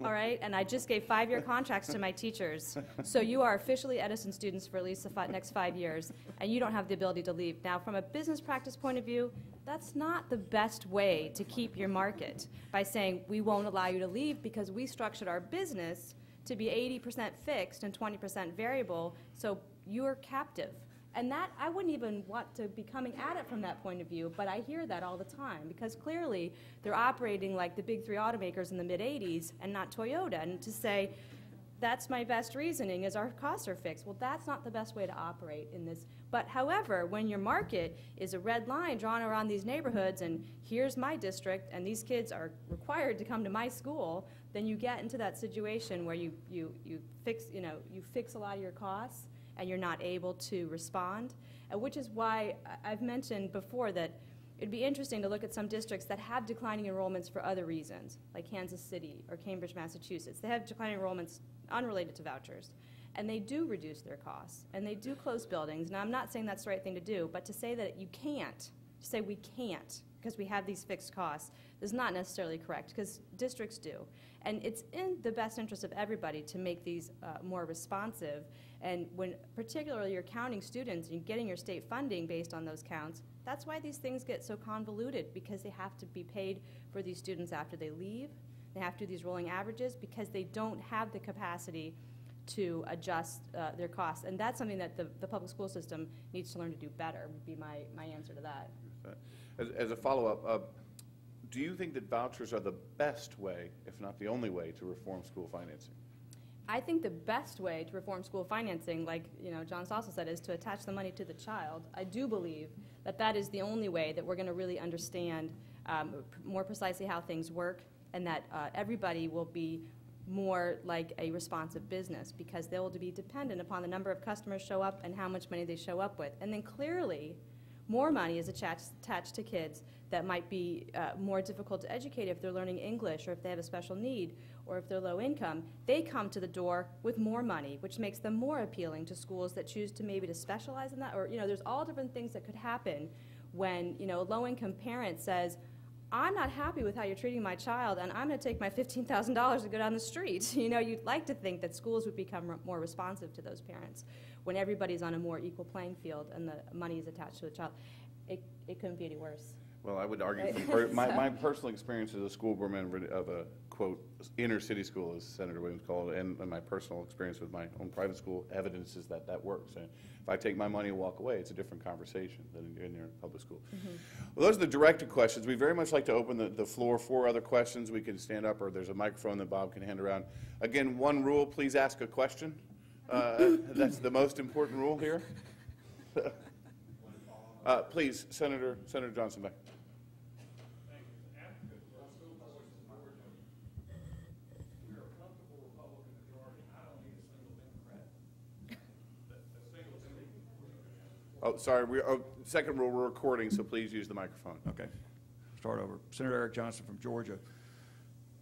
all right, and I just gave 5-year contracts to my teachers. So you are officially Edison students for at least the next 5 years, and you don't have the ability to leave. Now, from a business practice point of view, that's not the best way to keep your market, by saying we won't allow you to leave because we structured our business to be 80% fixed and 20% variable, so you're captive. And that, I wouldn't even want to be coming at it from that point of view, but I hear that all the time, because clearly they're operating like the big 3 automakers in the mid-'80s and not Toyota. And to say, that's my best reasoning, is our costs are fixed. Well, that's not the best way to operate in this. But however, when your market is a red line drawn around these neighborhoods, and here's my district, and these kids are required to come to my school, then you get into that situation where you fix a lot of your costs, and you're not able to respond, which is why I've mentioned before that it'd be interesting to look at some districts that have declining enrollments for other reasons, like Kansas City or Cambridge, Massachusetts. They have declining enrollments unrelated to vouchers, and they do reduce their costs, and they do close buildings. Now, I'm not saying that's the right thing to do, but to say that you can't, to say we can't because we have these fixed costs, is not necessarily correct, because districts do. And it's in the best interest of everybody to make these more responsive. And when particularly you're counting students and getting your state funding based on those counts, that's why these things get so convoluted, because they have to be paid for these students after they leave. They have to do these rolling averages because they don't have the capacity to adjust their costs. And that's something that the public school system needs to learn to do better, would be my answer to that. As a follow-up, do you think that vouchers are the best way, if not the only way, to reform school financing? I think the best way to reform school financing, like John Stossel said, is to attach the money to the child. I do believe that that is the only way that we're going to really understand more precisely how things work, and that everybody will be more like a responsive business, because they will be dependent upon the number of customers show up and how much money they show up with. And then clearly, more money is attached to kids that might be more difficult to educate if they're learning English, or if they have a special need, or if they're low income. They come to the door with more money, which makes them more appealing to schools that choose to maybe to specialize in that. Or there's all different things that could happen when a low income parent says, I'm not happy with how you're treating my child, and I'm going to take my $15,000 to go down the street. You'd like to think that schools would become more responsive to those parents when everybody's on a more equal playing field and the money is attached to the child. It couldn't be any worse. Well, I would argue from my personal experience as a school board member of a, quote, inner city school, as Senator Williams called it, and my personal experience with my own private school, evidence is that works. And if I take my money and walk away, it's a different conversation than in your public school. Mm-hmm. Well, those are the directed questions. We'd very much like to open the floor for other questions. We can stand up, or there's a microphone that Bob can hand around. Again, one rule, please ask a question. That's the most important rule here. Please, Senator Johnson back. Oh, sorry. Second rule, we're recording, so please use the microphone. Okay. Start over. Senator Eric Johnson from Georgia.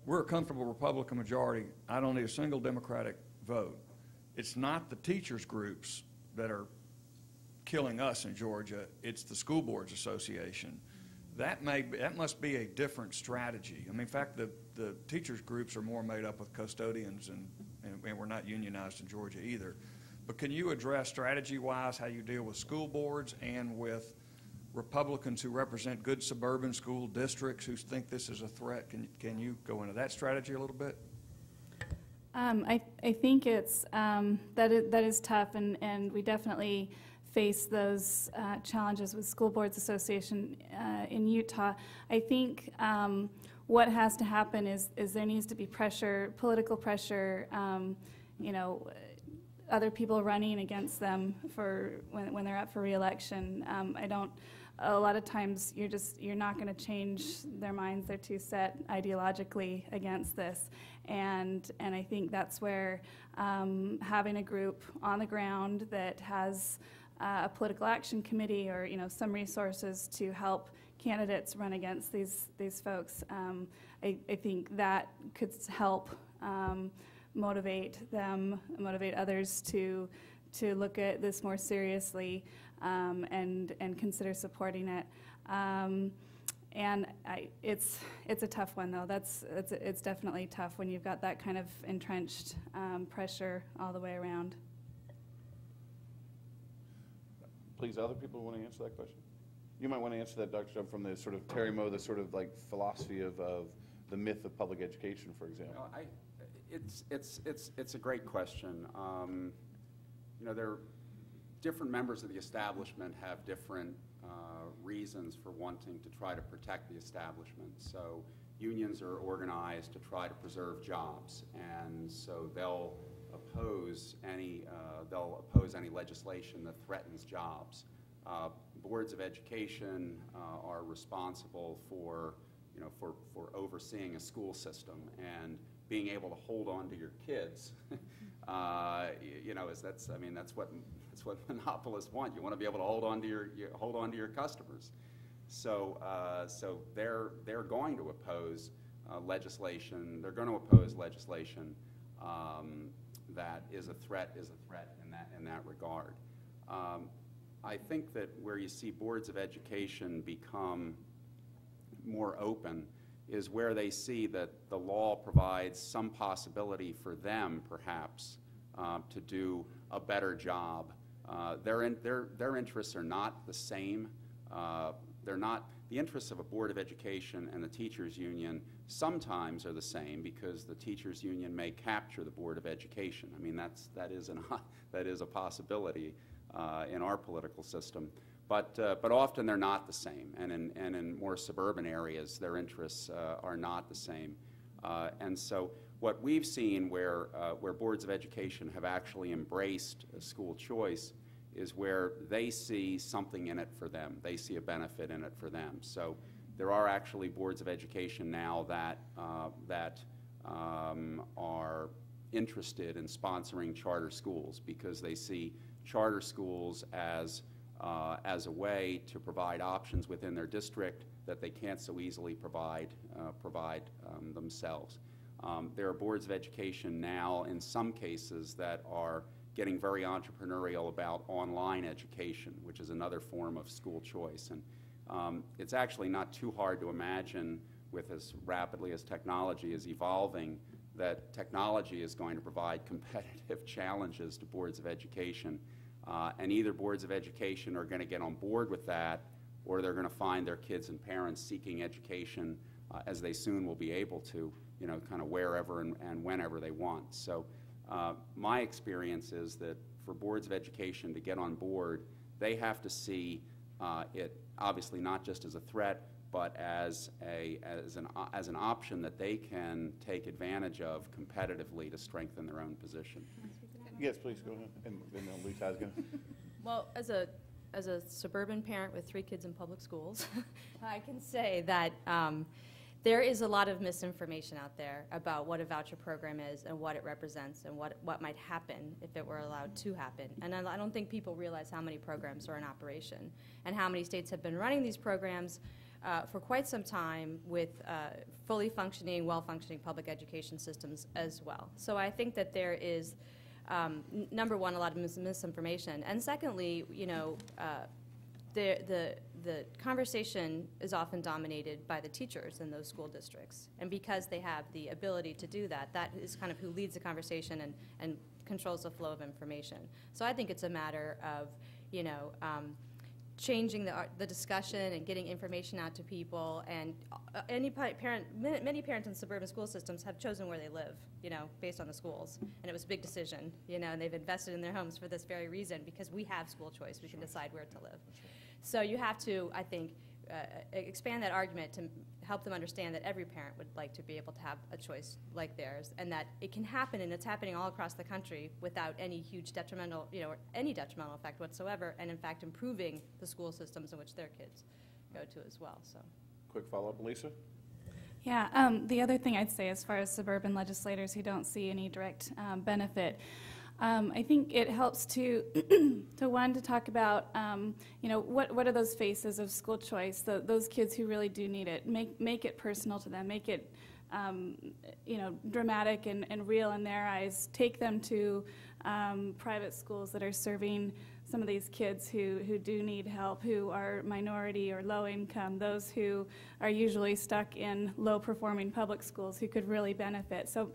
We're a comfortable Republican majority. I don't need a single Democratic vote. It's not the teachers groups that are killing us in Georgia. It's the School Boards Association. That must be a different strategy. I mean, in fact, the teachers groups are more made up with custodians, and we're not unionized in Georgia either. But can you address strategy-wise how you deal with school boards and with Republicans who represent good suburban school districts who think this is a threat? Can you go into that strategy a little bit? I think it's that is tough, and we definitely face those challenges with School Boards Association in Utah. I think what has to happen is there needs to be pressure, political pressure, other people running against them for when they're up for re-election. A lot of times you're not going to change their minds. They're too set ideologically against this. And I think that's where having a group on the ground that has a political action committee or some resources to help candidates run against these folks. I think that could help motivate others to look at this more seriously and consider supporting it. And it's a tough one, though. It's definitely tough when you've got that kind of entrenched pressure all the way around. Please, other people want to answer that question? You might want to answer that, Dr. Chubb, from the sort of Terry Moe, the sort of like philosophy of the myth of public education, for example. It's a great question. Different members of the establishment have different reasons for wanting to try to protect the establishment. So unions are organized to try to preserve jobs, and so they'll oppose any legislation that threatens jobs. Boards of education are responsible for overseeing a school system, and being able to hold on to your kids, that's what monopolists want. You want to be able to hold on to your customers. So they're going to oppose legislation. They're going to oppose legislation that is a threat in that regard. I think that where you see boards of education become more open is where they see that the law provides some possibility for them, perhaps, to do a better job. Their interests are not the same. The interests of a board of education and the teachers union sometimes are the same, because the teachers union may capture the board of education. I mean, that is a possibility in our political system. But often they're not the same, and in more suburban areas, their interests are not the same. And so what we've seen where boards of education have actually embraced school choice is where they see something in it for them. They see a benefit in it for them. So there are actually boards of education now that are interested in sponsoring charter schools, because they see charter schools as a way to provide options within their district that they can't so easily provide themselves. There are boards of education now, in some cases, that are getting very entrepreneurial about online education, which is another form of school choice. And it's actually not too hard to imagine, with as rapidly as technology is evolving, that technology is going to provide competitive challenges to boards of education. And either boards of education are going to get on board with that, or they're going to find their kids and parents seeking education, as they soon will be able to, kind of wherever and whenever they want. So my experience is that for boards of education to get on board, they have to see it obviously not just as a threat, but as an option that they can take advantage of competitively to strengthen their own position. Yes, please go ahead. And then Lisa is going to. Well, as a suburban parent with 3 kids in public schools, I can say that there is a lot of misinformation out there about what a voucher program is and what it represents and what might happen if it were allowed to happen. And I don't think people realize how many programs are in operation and how many states have been running these programs for quite some time with fully functioning, well-functioning public education systems as well. So I think that there is number one, a lot of misinformation, and secondly, the conversation is often dominated by the teachers in those school districts, and because they have the ability to do that, that is kind of who leads the conversation and controls the flow of information. So I think it's a matter of, changing the discussion and getting information out to people. And many parents in suburban school systems have chosen where they live, based on the schools. And it was a big decision, and they've invested in their homes for this very reason, because we have school choice. We can decide where to live. So you have to, I think, expand that argument to help them understand that every parent would like to be able to have a choice like theirs, and that it can happen, and it's happening all across the country without any huge detrimental, or any detrimental effect whatsoever, and in fact improving the school systems in which their kids go to as well. So, quick follow-up, Lisa? Yeah, the other thing I'd say as far as suburban legislators who don't see any direct benefit, I think it helps to to talk about what are those faces of school choice, those kids who really do need it. Make it personal to them. Make it dramatic and real in their eyes. Take them to private schools that are serving some of these kids who do need help, who are minority or low income, those who are usually stuck in low-performing public schools who could really benefit. So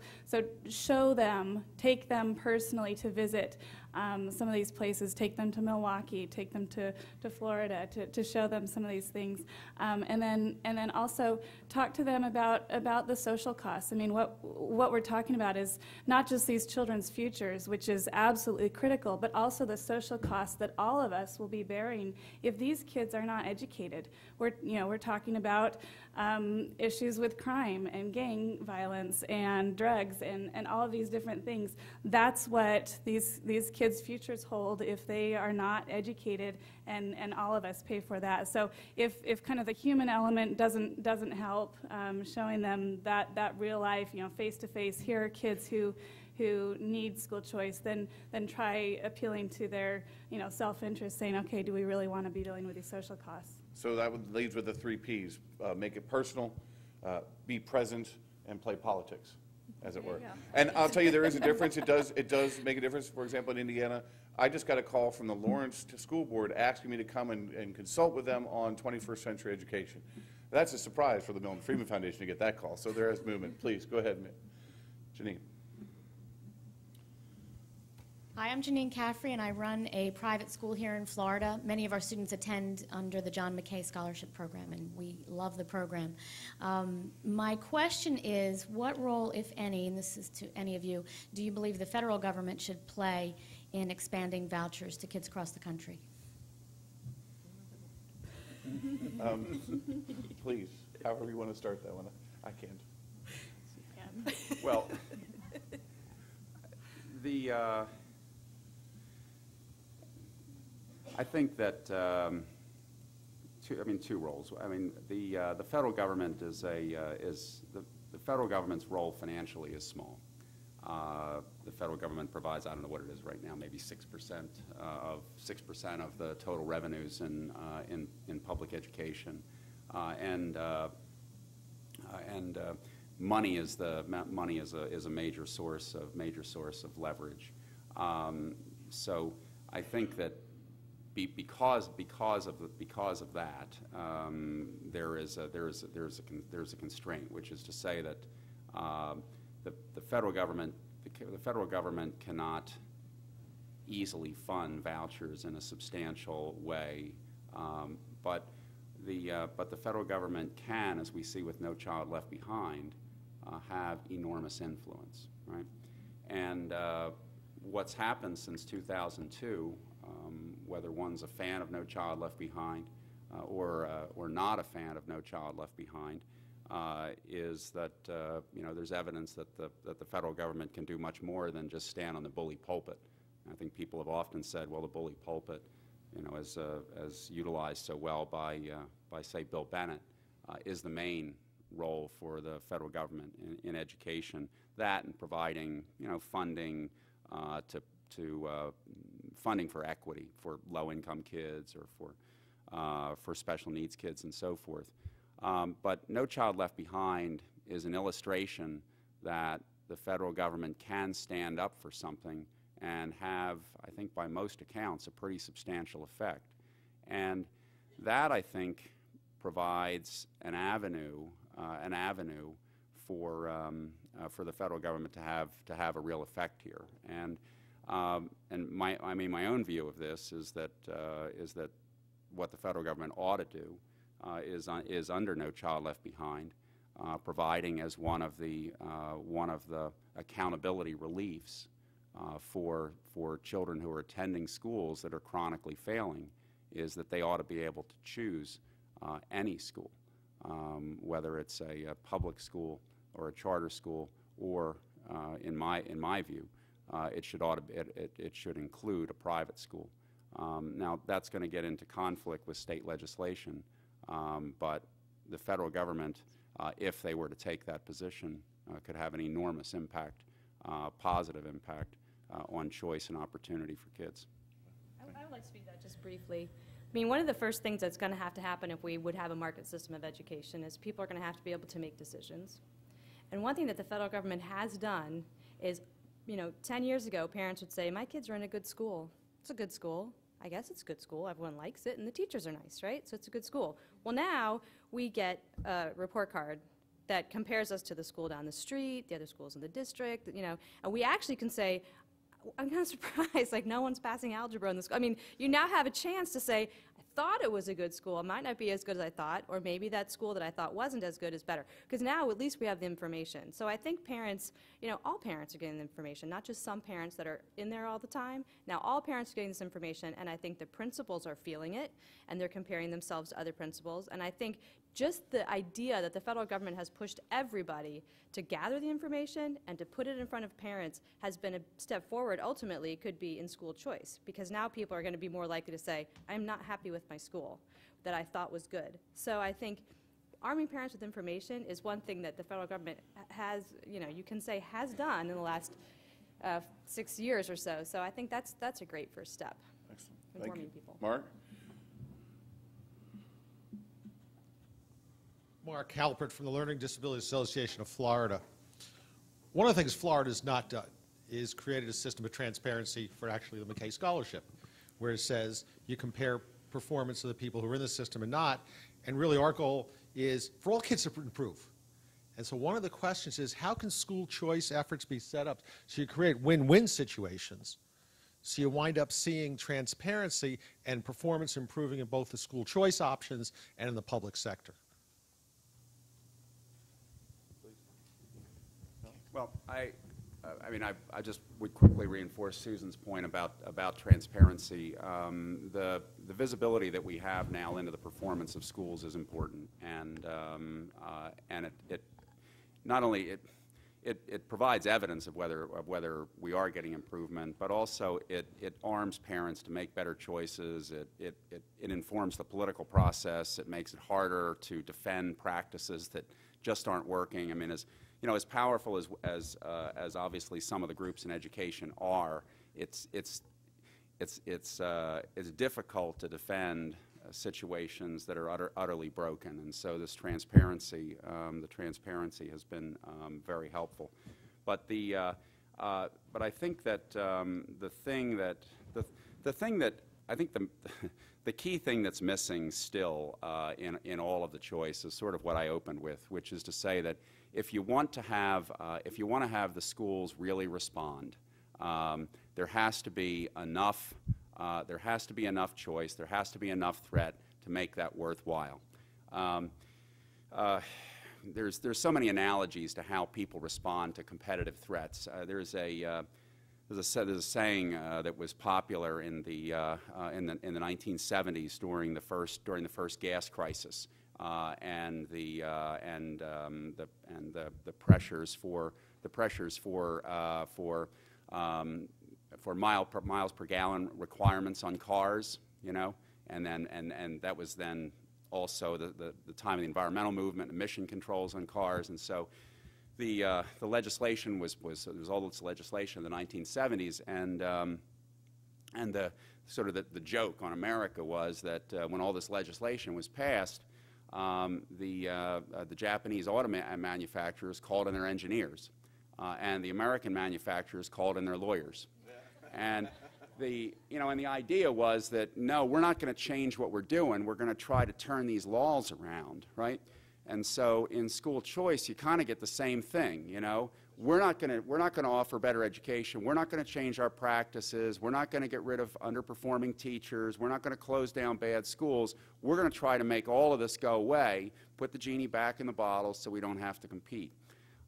show them, take them personally to visit some of these places, take them to Milwaukee, take them to Florida to show them some of these things, and then also talk to them about the social costs. I mean, what we're talking about is not just these children's futures, which is absolutely critical, but also the social costs that all of us will be bearing if these kids are not educated. We're talking about issues with crime and gang violence and drugs and all of these different things. That's what these kids' futures hold if they are not educated, and all of us pay for that. So if kind of the human element doesn't help, showing them that real life, face to face, here are kids who need school choice, then try appealing to their self-interest, saying, okay, do we really want to be dealing with these social costs? So that leads with the 3 Ps. Make it personal, be present, and play politics, as it were. And I'll tell you, there is a difference. It does make a difference. For example, in Indiana, I just got a call from the Lawrence School Board asking me to come and consult with them on 21st century education. That's a surprise for the Milton Friedman Foundation to get that call. So there is movement. Please, go ahead, Janine. Hi, I'm Janine Caffrey, and I run a private school here in Florida. Many of our students attend under the John McKay Scholarship Program, and we love the program. My question is, what role, if any, and this is to any of you, do you believe the federal government should play in expanding vouchers to kids across the country? Please, however you want to start that one. I can't. Well, I think that two roles. I mean, the federal government is the federal government's role financially is small. The federal government provides, I don't know what it is right now, maybe 6% of the total revenues in public education, and money is a major source of leverage. So I think that because of that, there's a constraint, which is to say that the federal government cannot easily fund vouchers in a substantial way, but the federal government can, as we see with No Child Left Behind, have enormous influence, right? And what's happened since 2002, whether one's a fan of No Child Left Behind or not a fan of No Child Left Behind, is that there's evidence that the federal government can do much more than just stand on the bully pulpit. I think people have often said, well, the bully pulpit, as utilized so well by say Bill Bennett, is the main role for the federal government in education. That and providing funding funding for equity for low-income kids or for special needs kids and so forth. But No Child Left Behind is an illustration that the federal government can stand up for something and have, I think by most accounts, a pretty substantial effect. And that, I think, provides an avenue for the federal government to have a real effect here. And my own view of this is that what the federal government ought to do is under No Child Left Behind, providing as one of the accountability reliefs for children who are attending schools that are chronically failing, is that they ought to be able to choose any school, whether it's a public school or a charter school, or in my view, it should include a private school. Now that's going to get into conflict with state legislation, but the federal government, if they were to take that position, could have an enormous impact, positive impact, on choice and opportunity for kids. I would like to speak to that just briefly. I mean, one of the first things that's going to have to happen if we would have a market system of education is people are going to have to be able to make decisions. And one thing that the federal government has done is, 10 years ago, parents would say, my kids are in a good school. It's a good school. I guess it's a good school. Everyone likes it, and the teachers are nice, right? So it's a good school. Well, now we get a report card that compares us to the school down the street, the other schools in the district, and we actually can say, I'm kind of surprised, like no one's passing algebra in the school. I mean, you now have a chance to say, I thought it was a good school. It might not be as good as I thought, or maybe that school that I thought wasn't as good is better. Because now at least we have the information. So I think parents, all parents are getting the information, not just some parents that are in there all the time. Now all parents are getting this information, and I think the principals are feeling it, and they're comparing themselves to other principals. And I think just the idea that the federal government has pushed everybody to gather the information and to put it in front of parents has been a step forward. Ultimately, could be in school choice, because now people are going to be more likely to say, I'm not happy with my school that I thought was good. So I think arming parents with information is one thing that the federal government has, you can say has done in the last 6 years or so. So I think that's a great first step. Excellent. Informing Thank you. people. Mark? Mark Halpert from the Learning Disability Association of Florida. One of the things Florida has not done is created a system of transparency for actually the McKay Scholarship, where it says you compare performance of the people who are in the system and not, and really our goal is for all kids to improve. And so one of the questions is, how can school choice efforts be set up so you create win-win situations, so you wind up seeing transparency and performance improving in both the school choice options and in the public sector? Well, I just would quickly reinforce Susan's point about transparency. The visibility that we have now into the performance of schools is important, and it not only it provides evidence of whether we are getting improvement, but also it arms parents to make better choices. It informs the political process. It makes it harder to defend practices that just aren't working. I mean, as powerful as obviously some of the groups in education are, it's difficult to defend situations that are utterly broken, and so this transparency, the transparency has been very helpful. But but I think that the thing that I think the key thing that's missing still in all of the choice is sort of what I opened with, which is to say that if you want to have the schools really respond, there has to be enough. There has to be enough choice. There has to be enough threat to make that worthwhile. There's so many analogies to how people respond to competitive threats. There's a saying that was popular in the 1970s during the first gas crisis, and the pressures for miles per gallon requirements on cars, and that was then also the time of the environmental movement, emission controls on cars, and so the legislation was there was all this legislation in the 1970s, and the sort of the joke on America was that when all this legislation was passed, the Japanese auto manufacturers called in their engineers, and the American manufacturers called in their lawyers. And the idea was that, no, we're not going to change what we're doing. We're going to try to turn these laws around, right? And so in school choice, you kind of get the same thing, We're not going to offer better education. We're not going to change our practices. We're not going to get rid of underperforming teachers. We're not going to close down bad schools. We're going to try to make all of this go away, put the genie back in the bottle so we don't have to compete.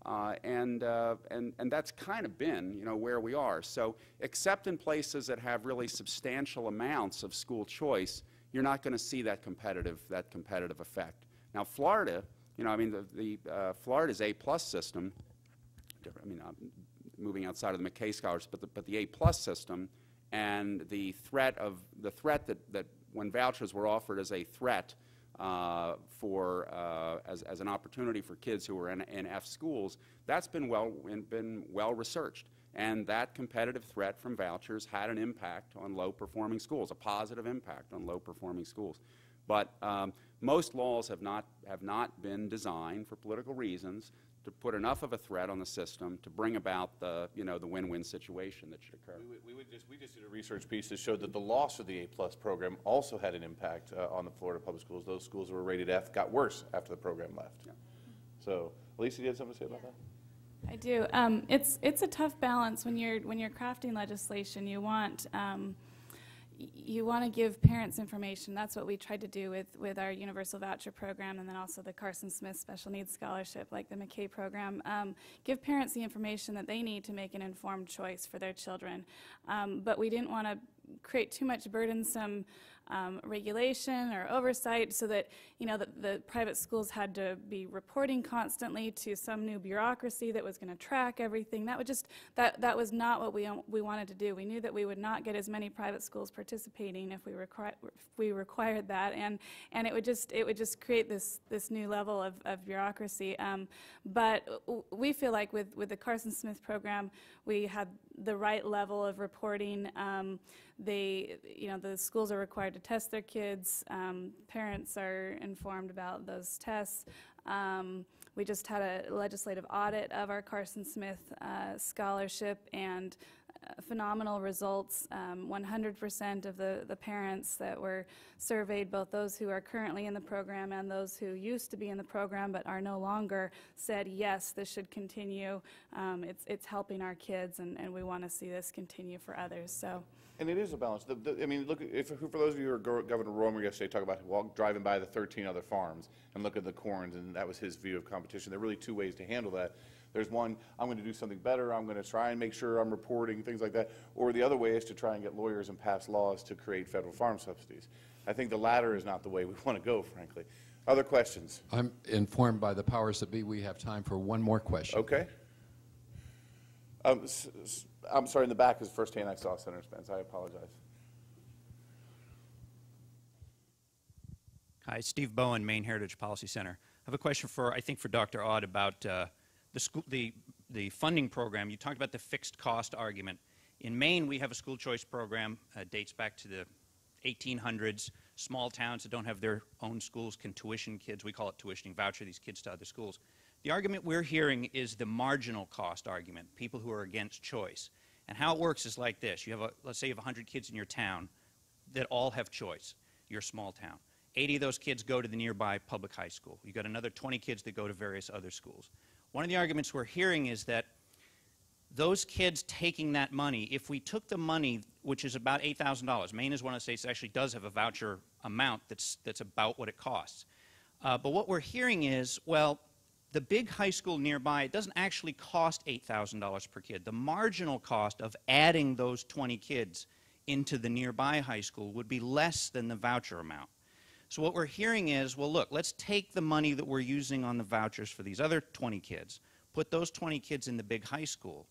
And that's kind of been, where we are. So except in places that have really substantial amounts of school choice, you're not going to see that competitive effect. Now, Florida, Florida's A+ system, moving outside of the McKay Scholars, but the A+ system and the threat that when vouchers were offered as a threat as an opportunity for kids who were in F schools, that's been well researched. And that competitive threat from vouchers had an impact on low-performing schools, a positive impact on low-performing schools. But most laws have not been designed for political reasons to put enough of a threat on the system to bring about the, the win-win situation that should occur. We just did a research piece that showed that the loss of the A+ program also had an impact on the Florida public schools. Those schools that were rated F got worse after the program left. Yeah. So, Lisa, you had something to say about that? I do. It's a tough balance when you're crafting legislation. You want to give parents information. That's what we tried to do with our universal voucher program, and then also the Carson Smith Special Needs Scholarship, like the McKay program. Give parents the information that they need to make an informed choice for their children. But we didn't want to create too much burdensome regulation or oversight, so that the private schools had to be reporting constantly to some new bureaucracy that was going to track everything. That would that was not what we wanted to do. We knew that we would not get as many private schools participating if we required that, and it would just create this new level of bureaucracy. But we feel like with the Carson Smith program, we had the right level of reporting. The schools are required to test their kids. Parents are informed about those tests. We just had a legislative audit of our Carson Smith scholarship, and phenomenal results. 100% of the parents that were surveyed, both those who are currently in the program and those who used to be in the program but are no longer, said yes, this should continue. It's helping our kids, and we want to see this continue for others. So. And it is a balance. I mean, look, for those of you who were Governor Romer yesterday, talk about driving by the 13 other farms and look at the corns, and that was his view of competition. There are really two ways to handle that. There's one, I'm going to do something better, I'm going to try and make sure I'm reporting, things like that. Or the other way is to try and get lawyers and pass laws to create federal farm subsidies. I think the latter is not the way we want to go, frankly. Other questions? I'm informed by the powers that be we have time for one more question. Okay. I'm sorry, in the back is the first hand I saw, Senator Spence. I apologize. Hi, Steve Bowen, Maine Heritage Policy Center. I have a question I think for Dr. Odd about the funding program. You talked about the fixed cost argument. In Maine, we have a school choice program, dates back to the 1800s. Small towns that don't have their own schools can tuition kids. We call it tuitioning, voucher these kids to other schools. The argument we're hearing is the marginal cost argument, people who are against choice. And how it works is like this. You have, let's say you have 100 kids in your town that all have choice, your small town. 80 of those kids go to the nearby public high school. You've got another 20 kids that go to various other schools. One of the arguments we're hearing is that those kids taking that money, if we took the money, which is about $8,000, Maine is one of the states that actually does have a voucher amount that's about what it costs. But what we're hearing is, well, the big high school nearby, it doesn't actually cost $8,000 per kid. The marginal cost of adding those 20 kids into the nearby high school would be less than the voucher amount. So what we're hearing is, well, look, let's take the money that we're using on the vouchers for these other 20 kids, put those 20 kids in the big high school,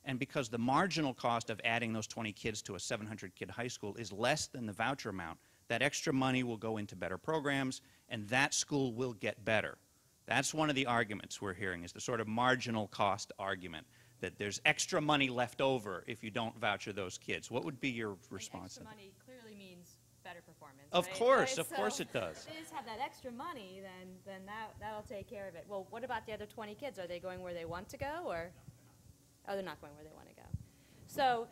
and because the marginal cost of adding those 20 kids to a 700-kid high school is less than the voucher amount, that extra money will go into better programs, and that school will get better. That's one of the arguments we're hearing, is the sort of marginal cost argument, that there's extra money left over if you don't voucher those kids. What would be your response? Extra money clearly means better performance. Of right? course, right? of course it does. If they just have that extra money, then that'll take care of it. Well, what about the other 20 kids? Are they going where they want to go, or? Oh, they're not going where they want to go. So,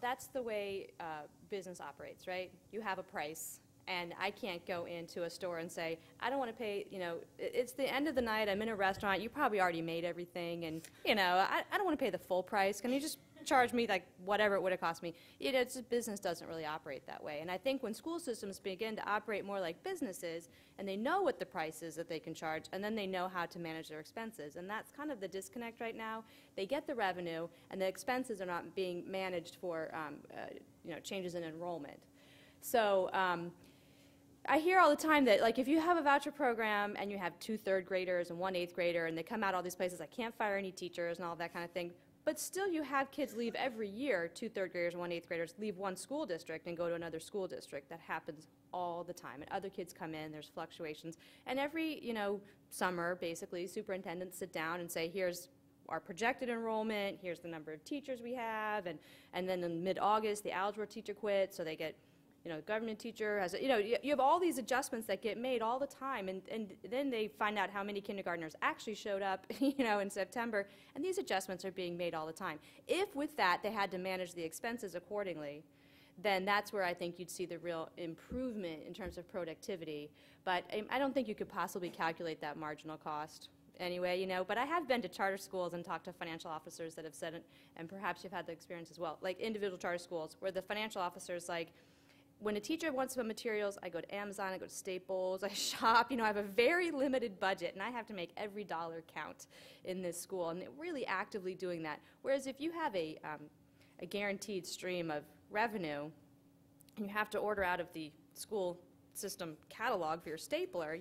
that's the way business operates, right? You have a price. And I can't go into a store and say, I don't want to pay, it's the end of the night, I'm in a restaurant, you probably already made everything, and, I don't want to pay the full price. Can you just charge me, like, whatever it would have cost me? Business doesn't really operate that way. And I think when school systems begin to operate more like businesses, and they know what the price is that they can charge, and then they know how to manage their expenses. And that's kind of the disconnect right now. They get the revenue, and the expenses are not being managed for, changes in enrollment. So, I hear all the time that, like, if you have a voucher program and you have 2 third graders and 1 8th grader, and they come out all these places, I can't fire any teachers and all that kind of thing, but still you have kids leave every year, 2 third graders and 1 8th graders leave one school district and go to another school district. That happens all the time. And other kids come in, there's fluctuations. And every, summer, basically, superintendents sit down and say, here's our projected enrollment, here's the number of teachers we have, and then in mid-August, the algebra teacher quit, so they get, government teacher has, you have all these adjustments that get made all the time, and then they find out how many kindergartners actually showed up, in September, and these adjustments are being made all the time. If with that they had to manage the expenses accordingly, then that's where I think you'd see the real improvement in terms of productivity. But I don't think you could possibly calculate that marginal cost anyway, But I have been to charter schools and talked to financial officers that have said it, and perhaps you've had the experience as well, like individual charter schools, where the financial officer's like, when a teacher wants some materials, I go to Amazon, I go to Staples, I shop, I have a very limited budget, and I have to make every dollar count in this school, and they're really actively doing that. Whereas if you have a guaranteed stream of revenue, and you have to order out of the school system catalog for your stapler,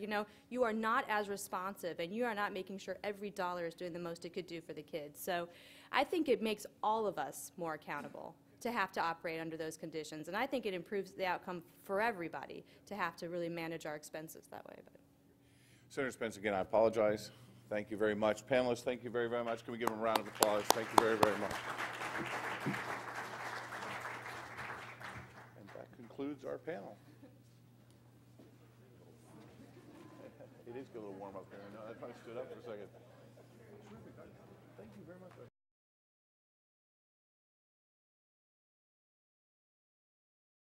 you are not as responsive, and you are not making sure every dollar is doing the most it could do for the kids. So I think it makes all of us more accountable to have to operate under those conditions. And I think it improves the outcome for everybody to have to really manage our expenses that way. But. Senator Spence, again, I apologize. Thank you very much. Panelists, thank you very, very much. Can we give them a round of applause? Thank you very, very much. And that concludes our panel. It is a little warm up here. I know. I probably stood up for a second. Thank you very much.